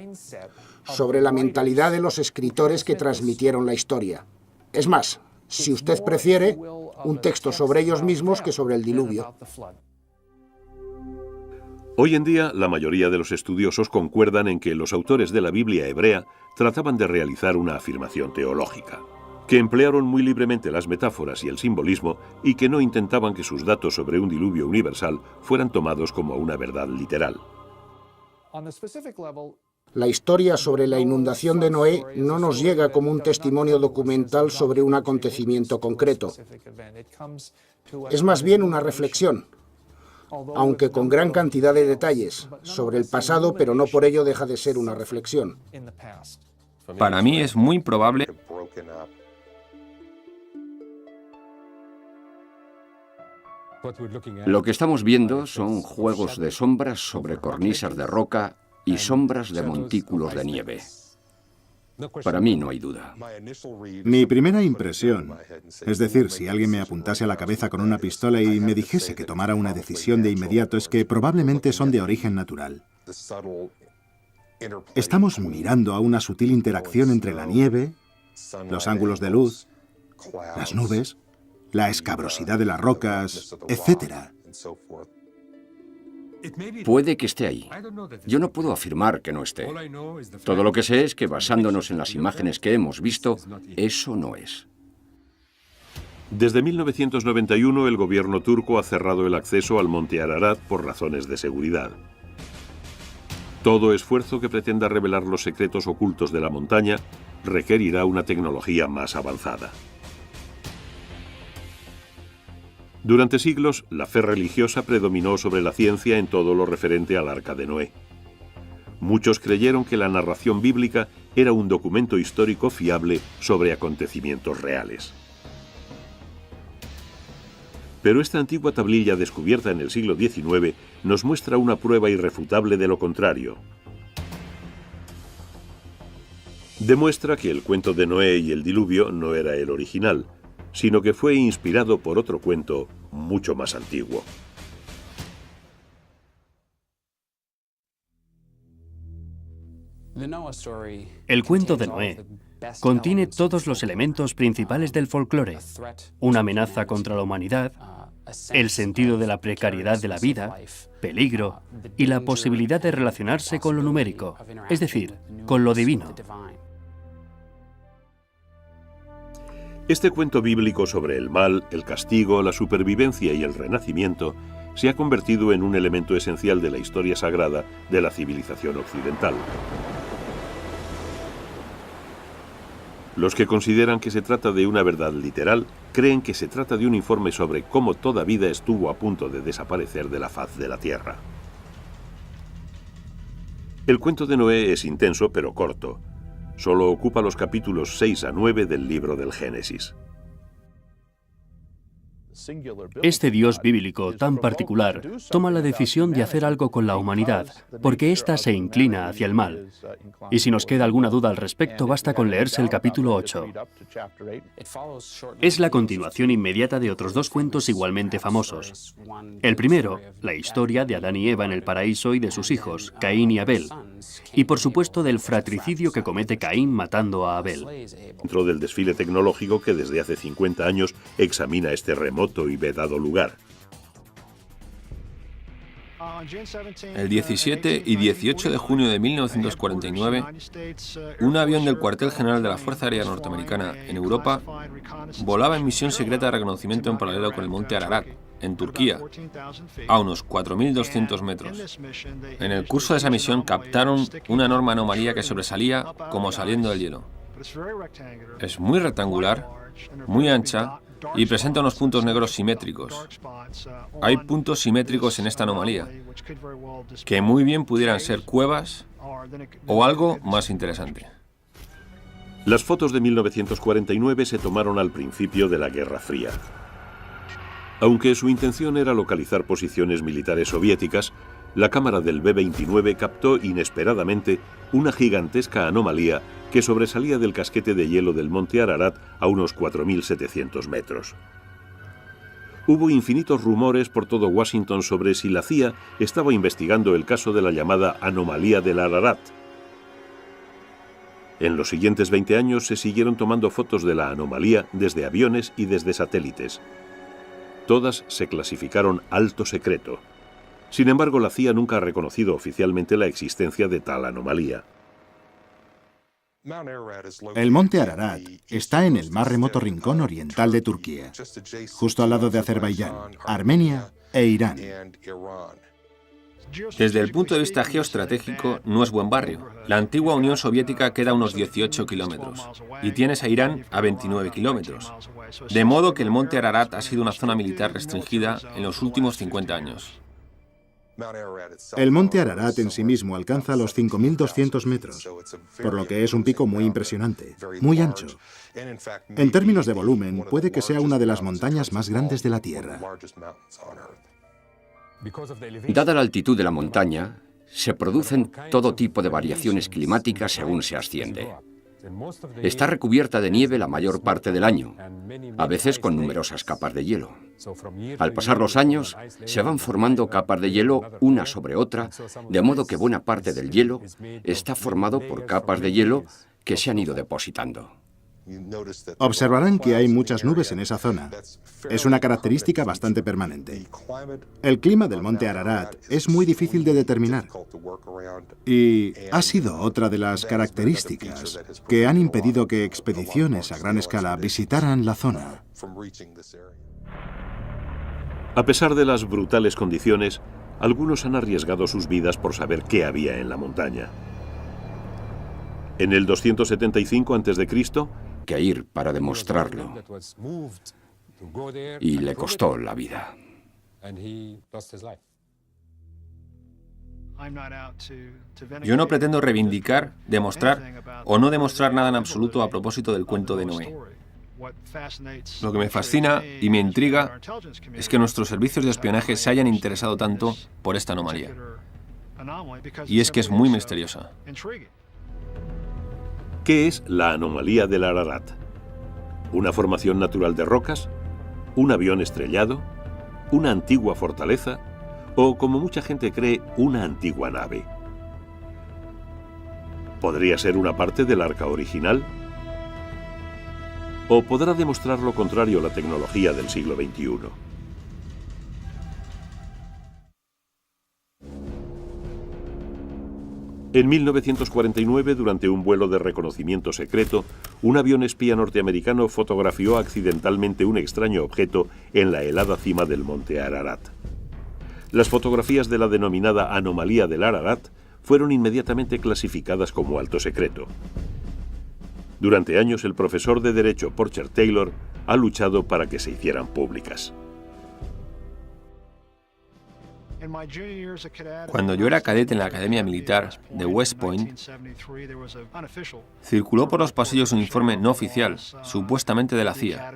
sobre la mentalidad de los escritores que transmitieron la historia. Es más, si usted prefiere, un texto sobre ellos mismos que sobre el diluvio. Hoy en día, la mayoría de los estudiosos concuerdan en que los autores de la Biblia hebrea trataban de realizar una afirmación teológica, que emplearon muy libremente las metáforas y el simbolismo y que no intentaban que sus datos sobre un diluvio universal fueran tomados como una verdad literal. La historia sobre la inundación de Noé no nos llega como un testimonio documental sobre un acontecimiento concreto. Es más bien una reflexión, aunque con gran cantidad de detalles, sobre el pasado, pero no por ello deja de ser una reflexión. Para mí es muy probable Lo que estamos viendo son juegos de sombras sobre cornisas de roca y sombras de montículos de nieve. Para mí no hay duda. Mi primera impresión, es decir, si alguien me apuntase a la cabeza con una pistola y me dijese que tomara una decisión de inmediato, es que probablemente son de origen natural. Estamos mirando a una sutil interacción entre la nieve, los ángulos de luz, las nubes, la escabrosidad de las rocas, etc. Puede que esté ahí. Yo no puedo afirmar que no esté. Todo lo que sé es que, basándonos en las imágenes que hemos visto, eso no es. Desde 1991, el gobierno turco ha cerrado el acceso al monte Ararat por razones de seguridad. Todo esfuerzo que pretenda revelar los secretos ocultos de la montaña requerirá una tecnología más avanzada. Durante siglos, la fe religiosa predominó sobre la ciencia en todo lo referente al Arca de Noé. Muchos creyeron que la narración bíblica era un documento histórico fiable sobre acontecimientos reales. Pero esta antigua tablilla descubierta en el siglo XIX nos muestra una prueba irrefutable de lo contrario. Demuestra que el cuento de Noé y el diluvio no era el original, sino que fue inspirado por otro cuento mucho más antiguo. El cuento de Noé contiene todos los elementos principales del folclore: una amenaza contra la humanidad, el sentido de la precariedad de la vida, peligro y la posibilidad de relacionarse con lo numérico, es decir, con lo divino. Este cuento bíblico sobre el mal, el castigo, la supervivencia y el renacimiento se ha convertido en un elemento esencial de la historia sagrada de la civilización occidental. Los que consideran que se trata de una verdad literal creen que se trata de un informe sobre cómo toda vida estuvo a punto de desaparecer de la faz de la Tierra. El cuento de Noé es intenso pero corto. Solo ocupa los capítulos 6 a 9 del libro del Génesis. Este Dios bíblico tan particular toma la decisión de hacer algo con la humanidad, porque ésta se inclina hacia el mal. Y si nos queda alguna duda al respecto, basta con leerse el capítulo 8. Es la continuación inmediata de otros dos cuentos igualmente famosos. El primero, la historia de Adán y Eva en el paraíso y de sus hijos, Caín y Abel. Y por supuesto del fratricidio que comete Caín matando a Abel. Dentro del desfile tecnológico que desde hace 50 años examina este remoto y vedado lugar. El 17 y 18 de junio de 1949, un avión del cuartel general de la Fuerza Aérea Norteamericana en Europa volaba en misión secreta de reconocimiento en paralelo con el monte Ararat, en Turquía, a unos 4.200 metros. En el curso de esa misión captaron una enorme anomalía que sobresalía como saliendo del hielo. Es muy rectangular, muy ancha y presenta unos puntos negros simétricos. Hay puntos simétricos en esta anomalía, que muy bien pudieran ser cuevas o algo más interesante. Las fotos de 1949 se tomaron al principio de la Guerra Fría. Aunque su intención era localizar posiciones militares soviéticas, la cámara del B-29 captó inesperadamente una gigantesca anomalía que sobresalía del casquete de hielo del monte Ararat a unos 4.700 metros. Hubo infinitos rumores por todo Washington sobre si la CIA estaba investigando el caso de la llamada anomalía del Ararat. En los siguientes 20 años se siguieron tomando fotos de la anomalía desde aviones y desde satélites. Todas se clasificaron alto secreto. Sin embargo, la CIA nunca ha reconocido oficialmente la existencia de tal anomalía. El monte Ararat está en el más remoto rincón oriental de Turquía, justo al lado de Azerbaiyán, Armenia e Irán. Desde el punto de vista geoestratégico, no es buen barrio. La antigua Unión Soviética queda a unos 18 kilómetros y tienes a Irán a 29 kilómetros. De modo que el monte Ararat ha sido una zona militar restringida en los últimos 50 años. El monte Ararat en sí mismo alcanza los 5.200 metros, por lo que es un pico muy impresionante, muy ancho. En términos de volumen, puede que sea una de las montañas más grandes de la Tierra. Dada la altitud de la montaña, se producen todo tipo de variaciones climáticas según se asciende. Está recubierta de nieve la mayor parte del año, a veces con numerosas capas de hielo. Al pasar los años, se van formando capas de hielo una sobre otra, de modo que buena parte del hielo está formado por capas de hielo que se han ido depositando. Observarán que hay muchas nubes en esa zona. Es una característica bastante permanente. El clima del monte Ararat es muy difícil de determinar y ha sido otra de las características que han impedido que expediciones a gran escala visitaran la zona. A pesar de las brutales condiciones, algunos han arriesgado sus vidas por saber qué había en la montaña. En el 275 a.C., que ir para demostrarlo. Y le costó la vida. Yo no pretendo reivindicar, demostrar o no demostrar nada en absoluto a propósito del cuento de Noé. Lo que me fascina y me intriga es que nuestros servicios de espionaje se hayan interesado tanto por esta anomalía. Y es que es muy misteriosa. ¿Qué es la anomalía del Ararat? ¿Una formación natural de rocas? ¿Un avión estrellado? ¿Una antigua fortaleza? ¿O, como mucha gente cree, una antigua nave? ¿Podría ser una parte del arca original? ¿O podrá demostrar lo contrario la tecnología del siglo XXI? En 1949, durante un vuelo de reconocimiento secreto, un avión espía norteamericano fotografió accidentalmente un extraño objeto en la helada cima del monte Ararat. Las fotografías de la denominada anomalía del Ararat fueron inmediatamente clasificadas como alto secreto. Durante años, el profesor de Derecho Porcher Taylor ha luchado para que se hicieran públicas. Cuando yo era cadete en la Academia Militar de West Point, circuló por los pasillos un informe no oficial, supuestamente de la CIA,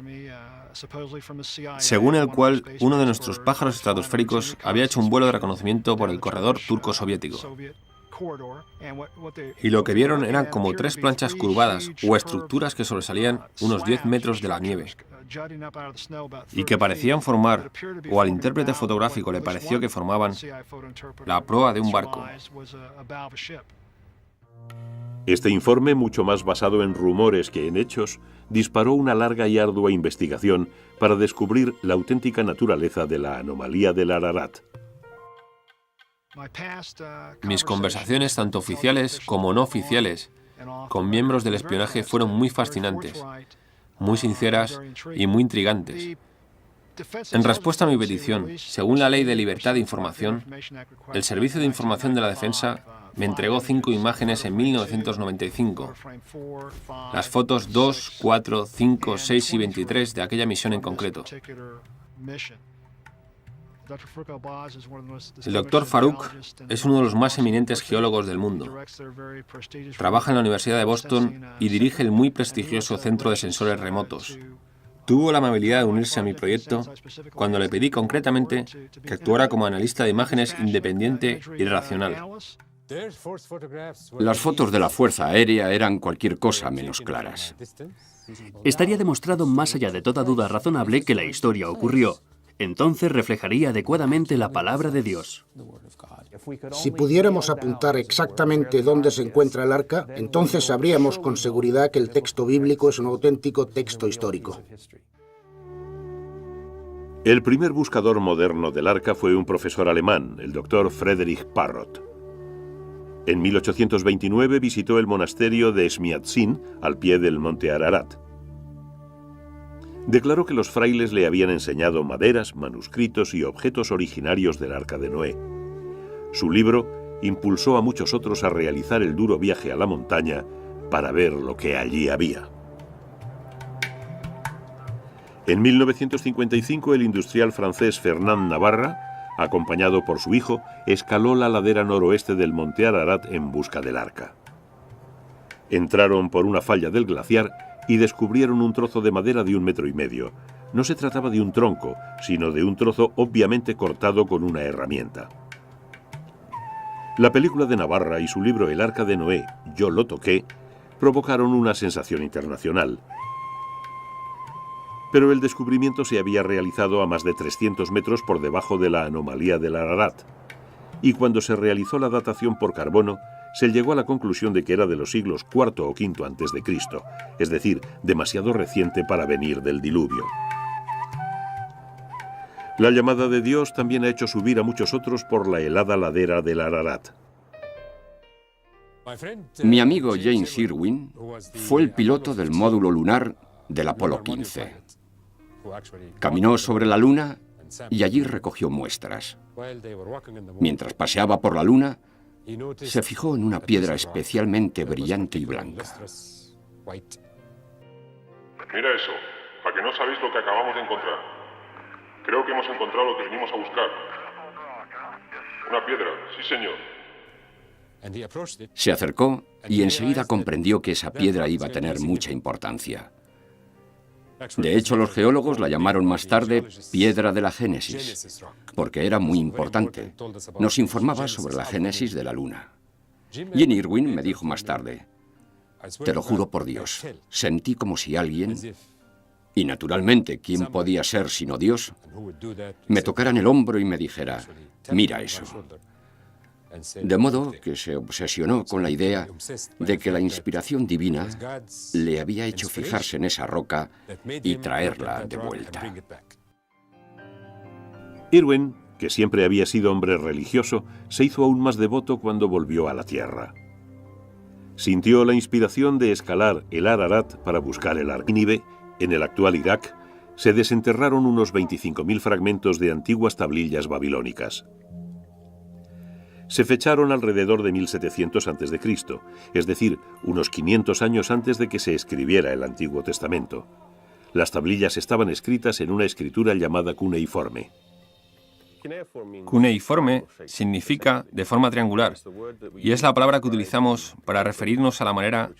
según el cual uno de nuestros pájaros estratosféricos había hecho un vuelo de reconocimiento por el corredor turco-soviético. Y lo que vieron eran como 3 planchas curvadas o estructuras que sobresalían unos 10 metros de la nieve y que parecían formar, o al intérprete fotográfico le pareció que formaban, la proa de un barco. Este informe, mucho más basado en rumores que en hechos, disparó una larga y ardua investigación para descubrir la auténtica naturaleza de la anomalía del Ararat. Mis conversaciones, tanto oficiales como no oficiales, con miembros del espionaje fueron muy fascinantes, muy sinceras y muy intrigantes. En respuesta a mi petición, según la Ley de Libertad de Información, el Servicio de Información de la Defensa me entregó 5 imágenes en 1995. Las fotos 2, 4, 5, 6 y 23 de aquella misión en concreto. El Dr. Farouk es uno de los más eminentes geólogos del mundo. Trabaja en la Universidad de Boston y dirige el muy prestigioso Centro de Sensores Remotos. Tuvo la amabilidad de unirse a mi proyecto cuando le pedí concretamente que actuara como analista de imágenes independiente y racional. Las fotos de la Fuerza Aérea eran cualquier cosa menos claras. Estaría demostrado más allá de toda duda razonable que la historia ocurrió. Entonces reflejaría adecuadamente la palabra de Dios. Si pudiéramos apuntar exactamente dónde se encuentra el arca, entonces sabríamos con seguridad que el texto bíblico es un auténtico texto histórico. El primer buscador moderno del arca fue un profesor alemán, el Dr. Friedrich Parrot. En 1829 visitó el monasterio de Smiatzin, al pie del monte Ararat. Declaró que los frailes le habían enseñado maderas, manuscritos y objetos originarios del Arca de Noé. Su libro impulsó a muchos otros a realizar el duro viaje a la montaña para ver lo que allí había. En 1955, el industrial francés Fernand Navarra, acompañado por su hijo, escaló la ladera noroeste del monte Ararat en busca del arca. Entraron por una falla del glaciar y descubrieron un trozo de madera de 1,5 metros. No se trataba de un tronco, sino de un trozo obviamente cortado con una herramienta. La película de Navarra y su libro El Arca de Noé, Yo lo toqué, provocaron una sensación internacional. Pero el descubrimiento se había realizado a más de 300 metros por debajo de la anomalía del Ararat. Y cuando se realizó la datación por carbono, se llegó a la conclusión de que era de los siglos IV o V antes de Cristo, es decir, demasiado reciente para venir del diluvio. La llamada de Dios también ha hecho subir a muchos otros por la helada ladera del Ararat. Mi amigo James Irwin fue el piloto del módulo lunar del Apolo 15. Caminó sobre la Luna y allí recogió muestras. Mientras paseaba por la Luna, se fijó en una piedra especialmente brillante y blanca. Mira eso, ¿a que no sabéis lo que acabamos de encontrar? Creo que hemos encontrado lo que venimos a buscar. Una piedra, sí señor. Se acercó y enseguida comprendió que esa piedra iba a tener mucha importancia. De hecho, los geólogos la llamaron más tarde Piedra de la Génesis, porque era muy importante. Nos informaba sobre la génesis de la Luna. Jenny Irwin me dijo más tarde, te lo juro por Dios, sentí como si alguien, y naturalmente, ¿quién podía ser sino Dios?, me tocara en el hombro y me dijera, mira eso. De modo que se obsesionó con la idea de que la inspiración divina le había hecho fijarse en esa roca y traerla de vuelta. Irwin, que siempre había sido hombre religioso, se hizo aún más devoto cuando volvió a la tierra. Sintió la inspiración de escalar el Ararat para buscar el arca. En Nínive, en el actual Irak, se desenterraron unos 25.000 fragmentos de antiguas tablillas babilónicas. Se fecharon alrededor de 1700 a.C., es decir, unos 500 años antes de que se escribiera el Antiguo Testamento. Las tablillas estaban escritas en una escritura llamada cuneiforme. Cuneiforme significa de forma triangular, y es la palabra que utilizamos para referirnos a la manera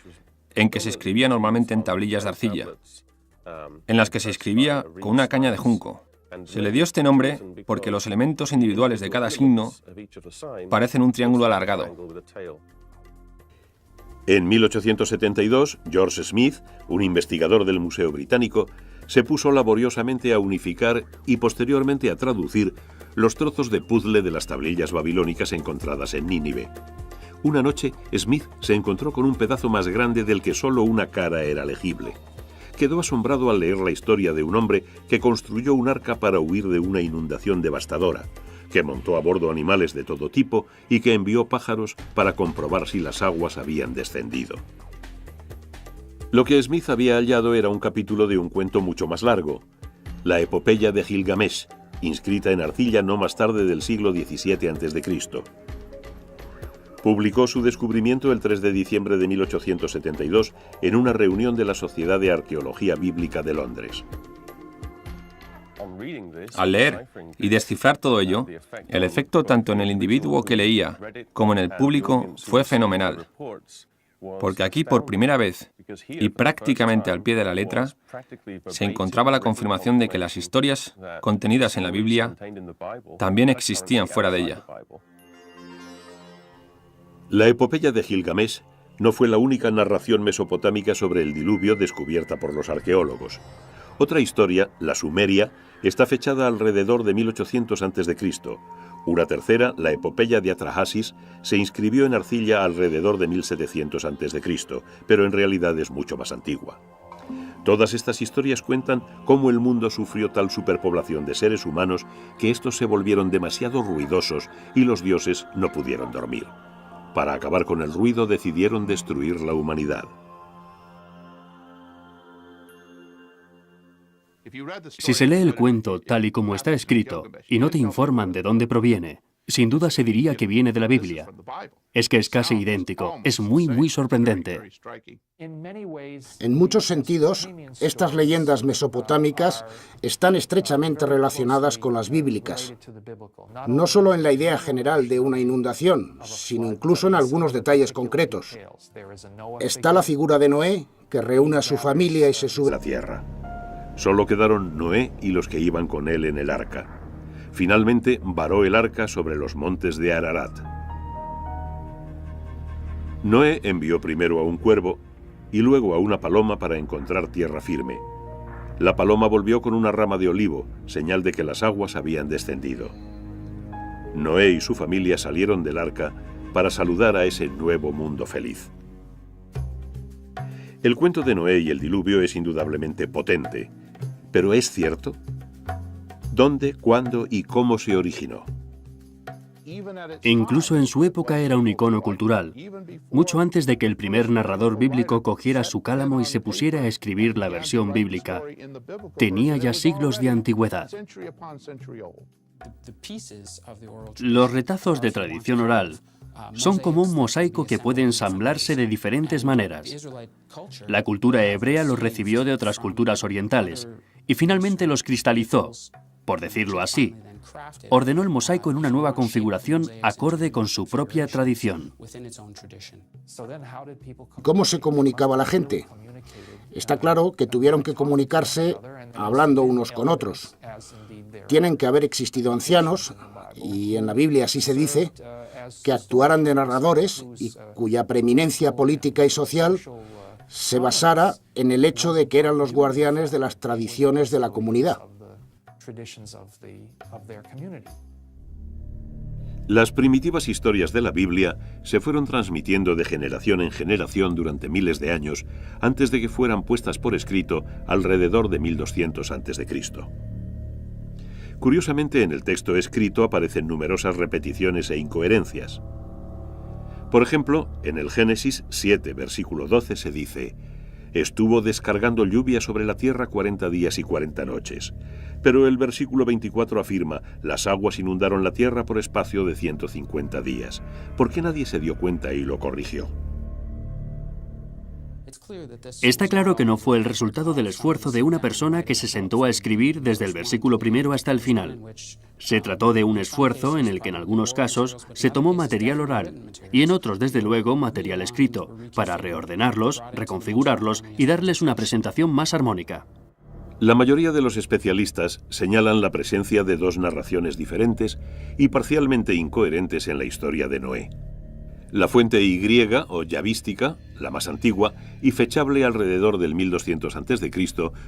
en que se escribía normalmente en tablillas de arcilla, en las que se escribía con una caña de junco. Se le dio este nombre porque los elementos individuales de cada signo parecen un triángulo alargado. En 1872, George Smith, un investigador del Museo Británico, se puso laboriosamente a unificar y posteriormente a traducir los trozos de puzle de las tablillas babilónicas encontradas en Nínive. Una noche, Smith se encontró con un pedazo más grande del que solo una cara era legible. Quedó asombrado al leer la historia de un hombre que construyó un arca para huir de una inundación devastadora, que montó a bordo animales de todo tipo y que envió pájaros para comprobar si las aguas habían descendido. Lo que Smith había hallado era un capítulo de un cuento mucho más largo, la epopeya de Gilgamesh, inscrita en arcilla no más tarde del siglo XVII a.C. Publicó su descubrimiento el 3 de diciembre de 1872 en una reunión de la Sociedad de Arqueología Bíblica de Londres. Al leer y descifrar todo ello, el efecto tanto en el individuo que leía como en el público fue fenomenal. Porque aquí por primera vez, y prácticamente al pie de la letra, se encontraba la confirmación de que las historias contenidas en la Biblia también existían fuera de ella. La epopeya de Gilgamesh no fue la única narración mesopotámica sobre el diluvio descubierta por los arqueólogos. Otra historia, la sumeria, está fechada alrededor de 1800 a.C. Una tercera, la epopeya de Atrahasis, se inscribió en arcilla alrededor de 1700 a.C., pero en realidad es mucho más antigua. Todas estas historias cuentan cómo el mundo sufrió tal superpoblación de seres humanos que estos se volvieron demasiado ruidosos y los dioses no pudieron dormir. Para acabar con el ruido decidieron destruir la humanidad. Si se lee el cuento tal y como está escrito y no te informan de dónde proviene, sin duda se diría que viene de la Biblia. Es que es casi idéntico, es muy sorprendente. En muchos sentidos, estas leyendas mesopotámicas están estrechamente relacionadas con las bíblicas, no solo en la idea general de una inundación, sino incluso en algunos detalles concretos. Está la figura de Noé, que reúne a su familia y se sube a la tierra. Solo quedaron Noé y los que iban con él en el arca. Finalmente varó el arca sobre los montes de Ararat. Noé envió primero a un cuervo y luego a una paloma para encontrar tierra firme. La paloma volvió con una rama de olivo, señal de que las aguas habían descendido. Noé y su familia salieron del arca para saludar a ese nuevo mundo feliz. El cuento de Noé y el diluvio es indudablemente potente, pero ¿es cierto? ¿Dónde, cuándo y cómo se originó? Incluso en su época era un icono cultural, mucho antes de que el primer narrador bíblico cogiera su cálamo y se pusiera a escribir la versión bíblica. Tenía ya siglos de antigüedad. Los retazos de tradición oral son como un mosaico que puede ensamblarse de diferentes maneras. La cultura hebrea los recibió de otras culturas orientales y finalmente los cristalizó, por decirlo así. Ordenó el mosaico en una nueva configuración acorde con su propia tradición. ¿Cómo se comunicaba la gente? Está claro que tuvieron que comunicarse hablando unos con otros. Tienen que haber existido ancianos, y en la Biblia así se dice, que actuaran de narradores y cuya preeminencia política y social se basara en el hecho de que eran los guardianes de las tradiciones de la comunidad. Las primitivas historias de la Biblia se fueron transmitiendo de generación en generación durante miles de años antes de que fueran puestas por escrito alrededor de 1200 a.C. Curiosamente, en el texto escrito aparecen numerosas repeticiones e incoherencias. Por ejemplo, en el Génesis 7, versículo 12 se dice: «Estuvo descargando lluvia sobre la tierra 40 días y 40 noches». Pero el versículo 24 afirma: «Las aguas inundaron la tierra por espacio de 150 días». ¿Por qué nadie se dio cuenta y lo corrigió? Está claro que no fue el resultado del esfuerzo de una persona que se sentó a escribir desde el versículo primero hasta el final. Se trató de un esfuerzo en el que en algunos casos se tomó material oral y en otros, desde luego, material escrito, para reordenarlos, reconfigurarlos y darles una presentación más armónica. La mayoría de los especialistas señalan la presencia de dos narraciones diferentes y parcialmente incoherentes en la historia de Noé. La fuente Y o yavística, la más antigua, y fechable alrededor del 1200 a.C.,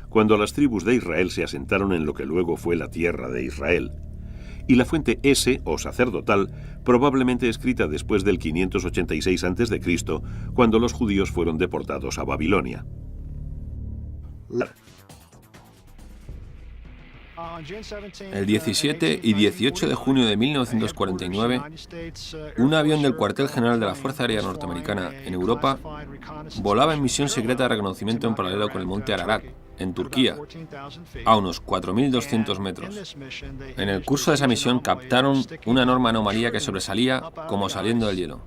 cuando las tribus de Israel se asentaron en lo que luego fue la tierra de Israel. Y la fuente S o sacerdotal, probablemente escrita después del 586 a.C., cuando los judíos fueron deportados a Babilonia. El 17 y 18 de junio de 1949, un avión del cuartel general de la Fuerza Aérea Norteamericana en Europa volaba en misión secreta de reconocimiento en paralelo con el monte Ararat, en Turquía, a unos 4.200 metros. En el curso de esa misión captaron una enorme anomalía que sobresalía como saliendo del hielo.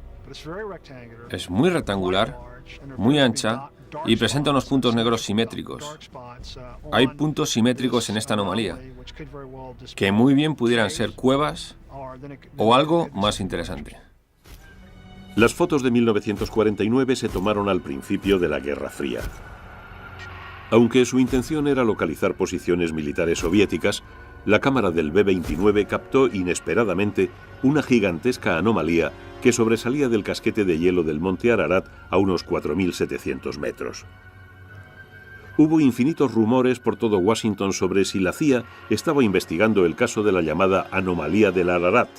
Es muy rectangular, muy ancha y presenta unos puntos negros simétricos. Hay puntos simétricos en esta anomalía, que muy bien pudieran ser cuevas o algo más interesante. Las fotos de 1949 se tomaron al principio de la Guerra Fría. Aunque su intención era localizar posiciones militares soviéticas, la cámara del B-29 captó inesperadamente una gigantesca anomalía que sobresalía del casquete de hielo del monte Ararat a unos 4.700 metros. Hubo infinitos rumores por todo Washington sobre si la CIA estaba investigando el caso de la llamada anomalía del Ararat.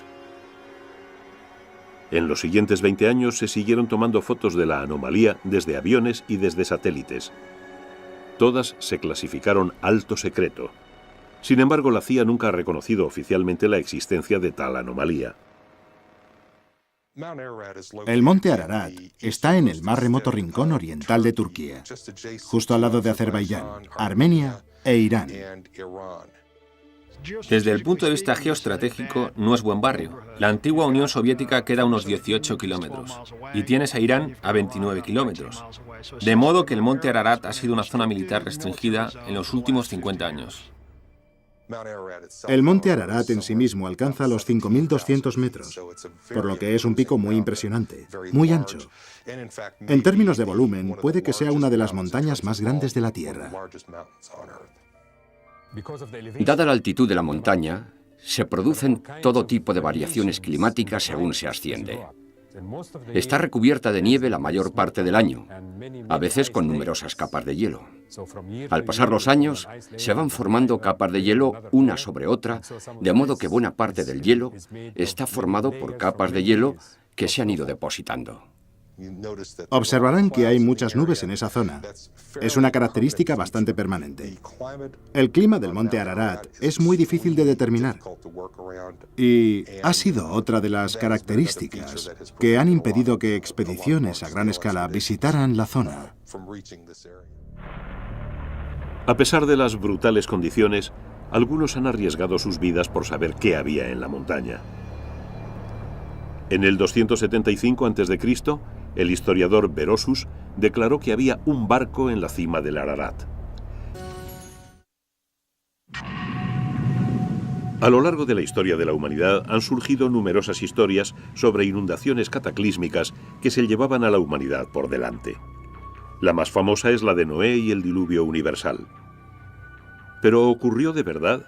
En los siguientes 20 años se siguieron tomando fotos de la anomalía desde aviones y desde satélites. Todas se clasificaron alto secreto. Sin embargo, la CIA nunca ha reconocido oficialmente la existencia de tal anomalía. El monte Ararat está en el más remoto rincón oriental de Turquía, justo al lado de Azerbaiyán, Armenia e Irán. Desde el punto de vista geoestratégico, no es buen barrio. La antigua Unión Soviética queda a unos 18 kilómetros y tienes a Irán a 29 kilómetros. De modo que el monte Ararat ha sido una zona militar restringida en los últimos 50 años. El monte Ararat en sí mismo alcanza los 5.200 metros, por lo que es un pico muy impresionante, muy ancho. En términos de volumen, puede que sea una de las montañas más grandes de la Tierra. Dada la altitud de la montaña, se producen todo tipo de variaciones climáticas según se asciende. Está recubierta de nieve la mayor parte del año, a veces con numerosas capas de hielo. Al pasar los años, se van formando capas de hielo una sobre otra, de modo que buena parte del hielo está formado por capas de hielo que se han ido depositando. Observarán que hay muchas nubes en esa zona. Es una característica bastante permanente. El clima del monte Ararat es muy difícil de determinar y ha sido otra de las características que han impedido que expediciones a gran escala visitaran la zona. A pesar de las brutales condiciones, algunos han arriesgado sus vidas por saber qué había en la montaña. En el 275 a.C., el historiador Berosus declaró que había un barco en la cima del Ararat. A lo largo de la historia de la humanidad han surgido numerosas historias sobre inundaciones cataclísmicas que se llevaban a la humanidad por delante. La más famosa es la de Noé y el diluvio universal. ¿Pero ocurrió de verdad?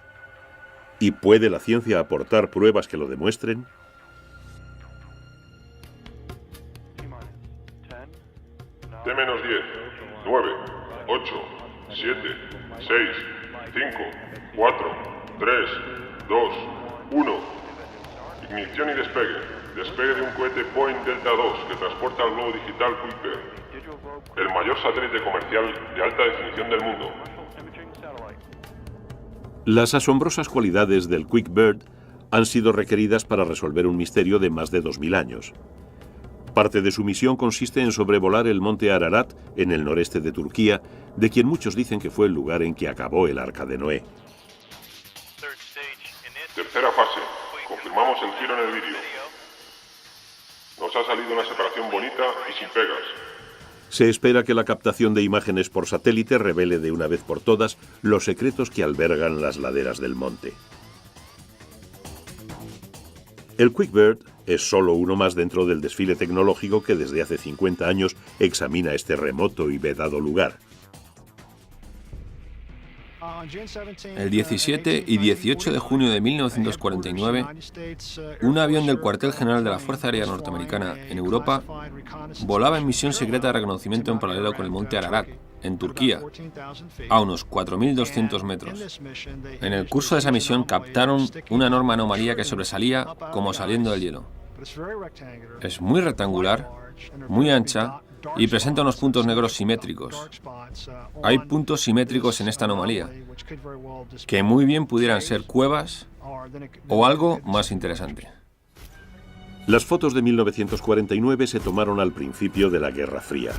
¿Y puede la ciencia aportar pruebas que lo demuestren? T-10, 9, 8, 7, 6, 5, 4, 3, 2, 1. Ignición y despegue. Despegue de un cohete Boeing Delta II que transporta el globo digital QuickBird, el mayor satélite comercial de alta definición del mundo. Las asombrosas cualidades del QuickBird han sido requeridas para resolver un misterio de más de 2000 años. Parte de su misión consiste en sobrevolar el monte Ararat, en el noreste de Turquía, de quien muchos dicen que fue el lugar en que acabó el Arca de Noé. Tercera fase. Confirmamos el giro en el vídeo. Nos ha salido una separación bonita y sin pegas. Se espera que la captación de imágenes por satélite revele de una vez por todas los secretos que albergan las laderas del monte. El QuickBird es solo uno más dentro del desfile tecnológico que desde hace 50 años examina este remoto y vedado lugar. El 17 y 18 de junio de 1949, un avión del cuartel general de la Fuerza Aérea Norteamericana en Europa volaba en misión secreta de reconocimiento en paralelo con el monte Ararat, en Turquía, a unos 4.200 metros. En el curso de esa misión captaron una enorme anomalía que sobresalía como saliendo del hielo. Es muy rectangular, muy ancha y presenta unos puntos negros simétricos. Hay puntos simétricos en esta anomalía, que muy bien pudieran ser cuevas o algo más interesante. Las fotos de 1949 se tomaron al principio de la Guerra Fría.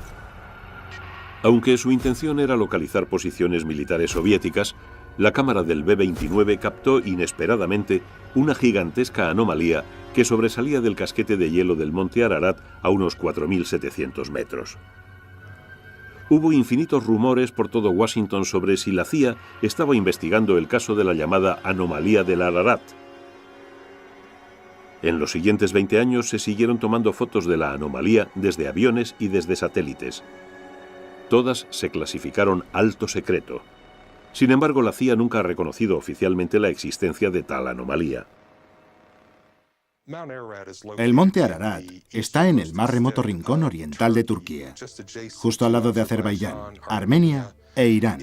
Aunque su intención era localizar posiciones militares soviéticas, la cámara del B-29 captó inesperadamente una gigantesca anomalía que sobresalía del casquete de hielo del monte Ararat a unos 4.700 metros. Hubo infinitos rumores por todo Washington sobre si la CIA estaba investigando el caso de la llamada anomalía del Ararat. En los siguientes 20 años se siguieron tomando fotos de la anomalía desde aviones y desde satélites. Todas se clasificaron alto secreto. Sin embargo, la CIA nunca ha reconocido oficialmente la existencia de tal anomalía. El monte Ararat está en el más remoto rincón oriental de Turquía, justo al lado de Azerbaiyán, Armenia e Irán.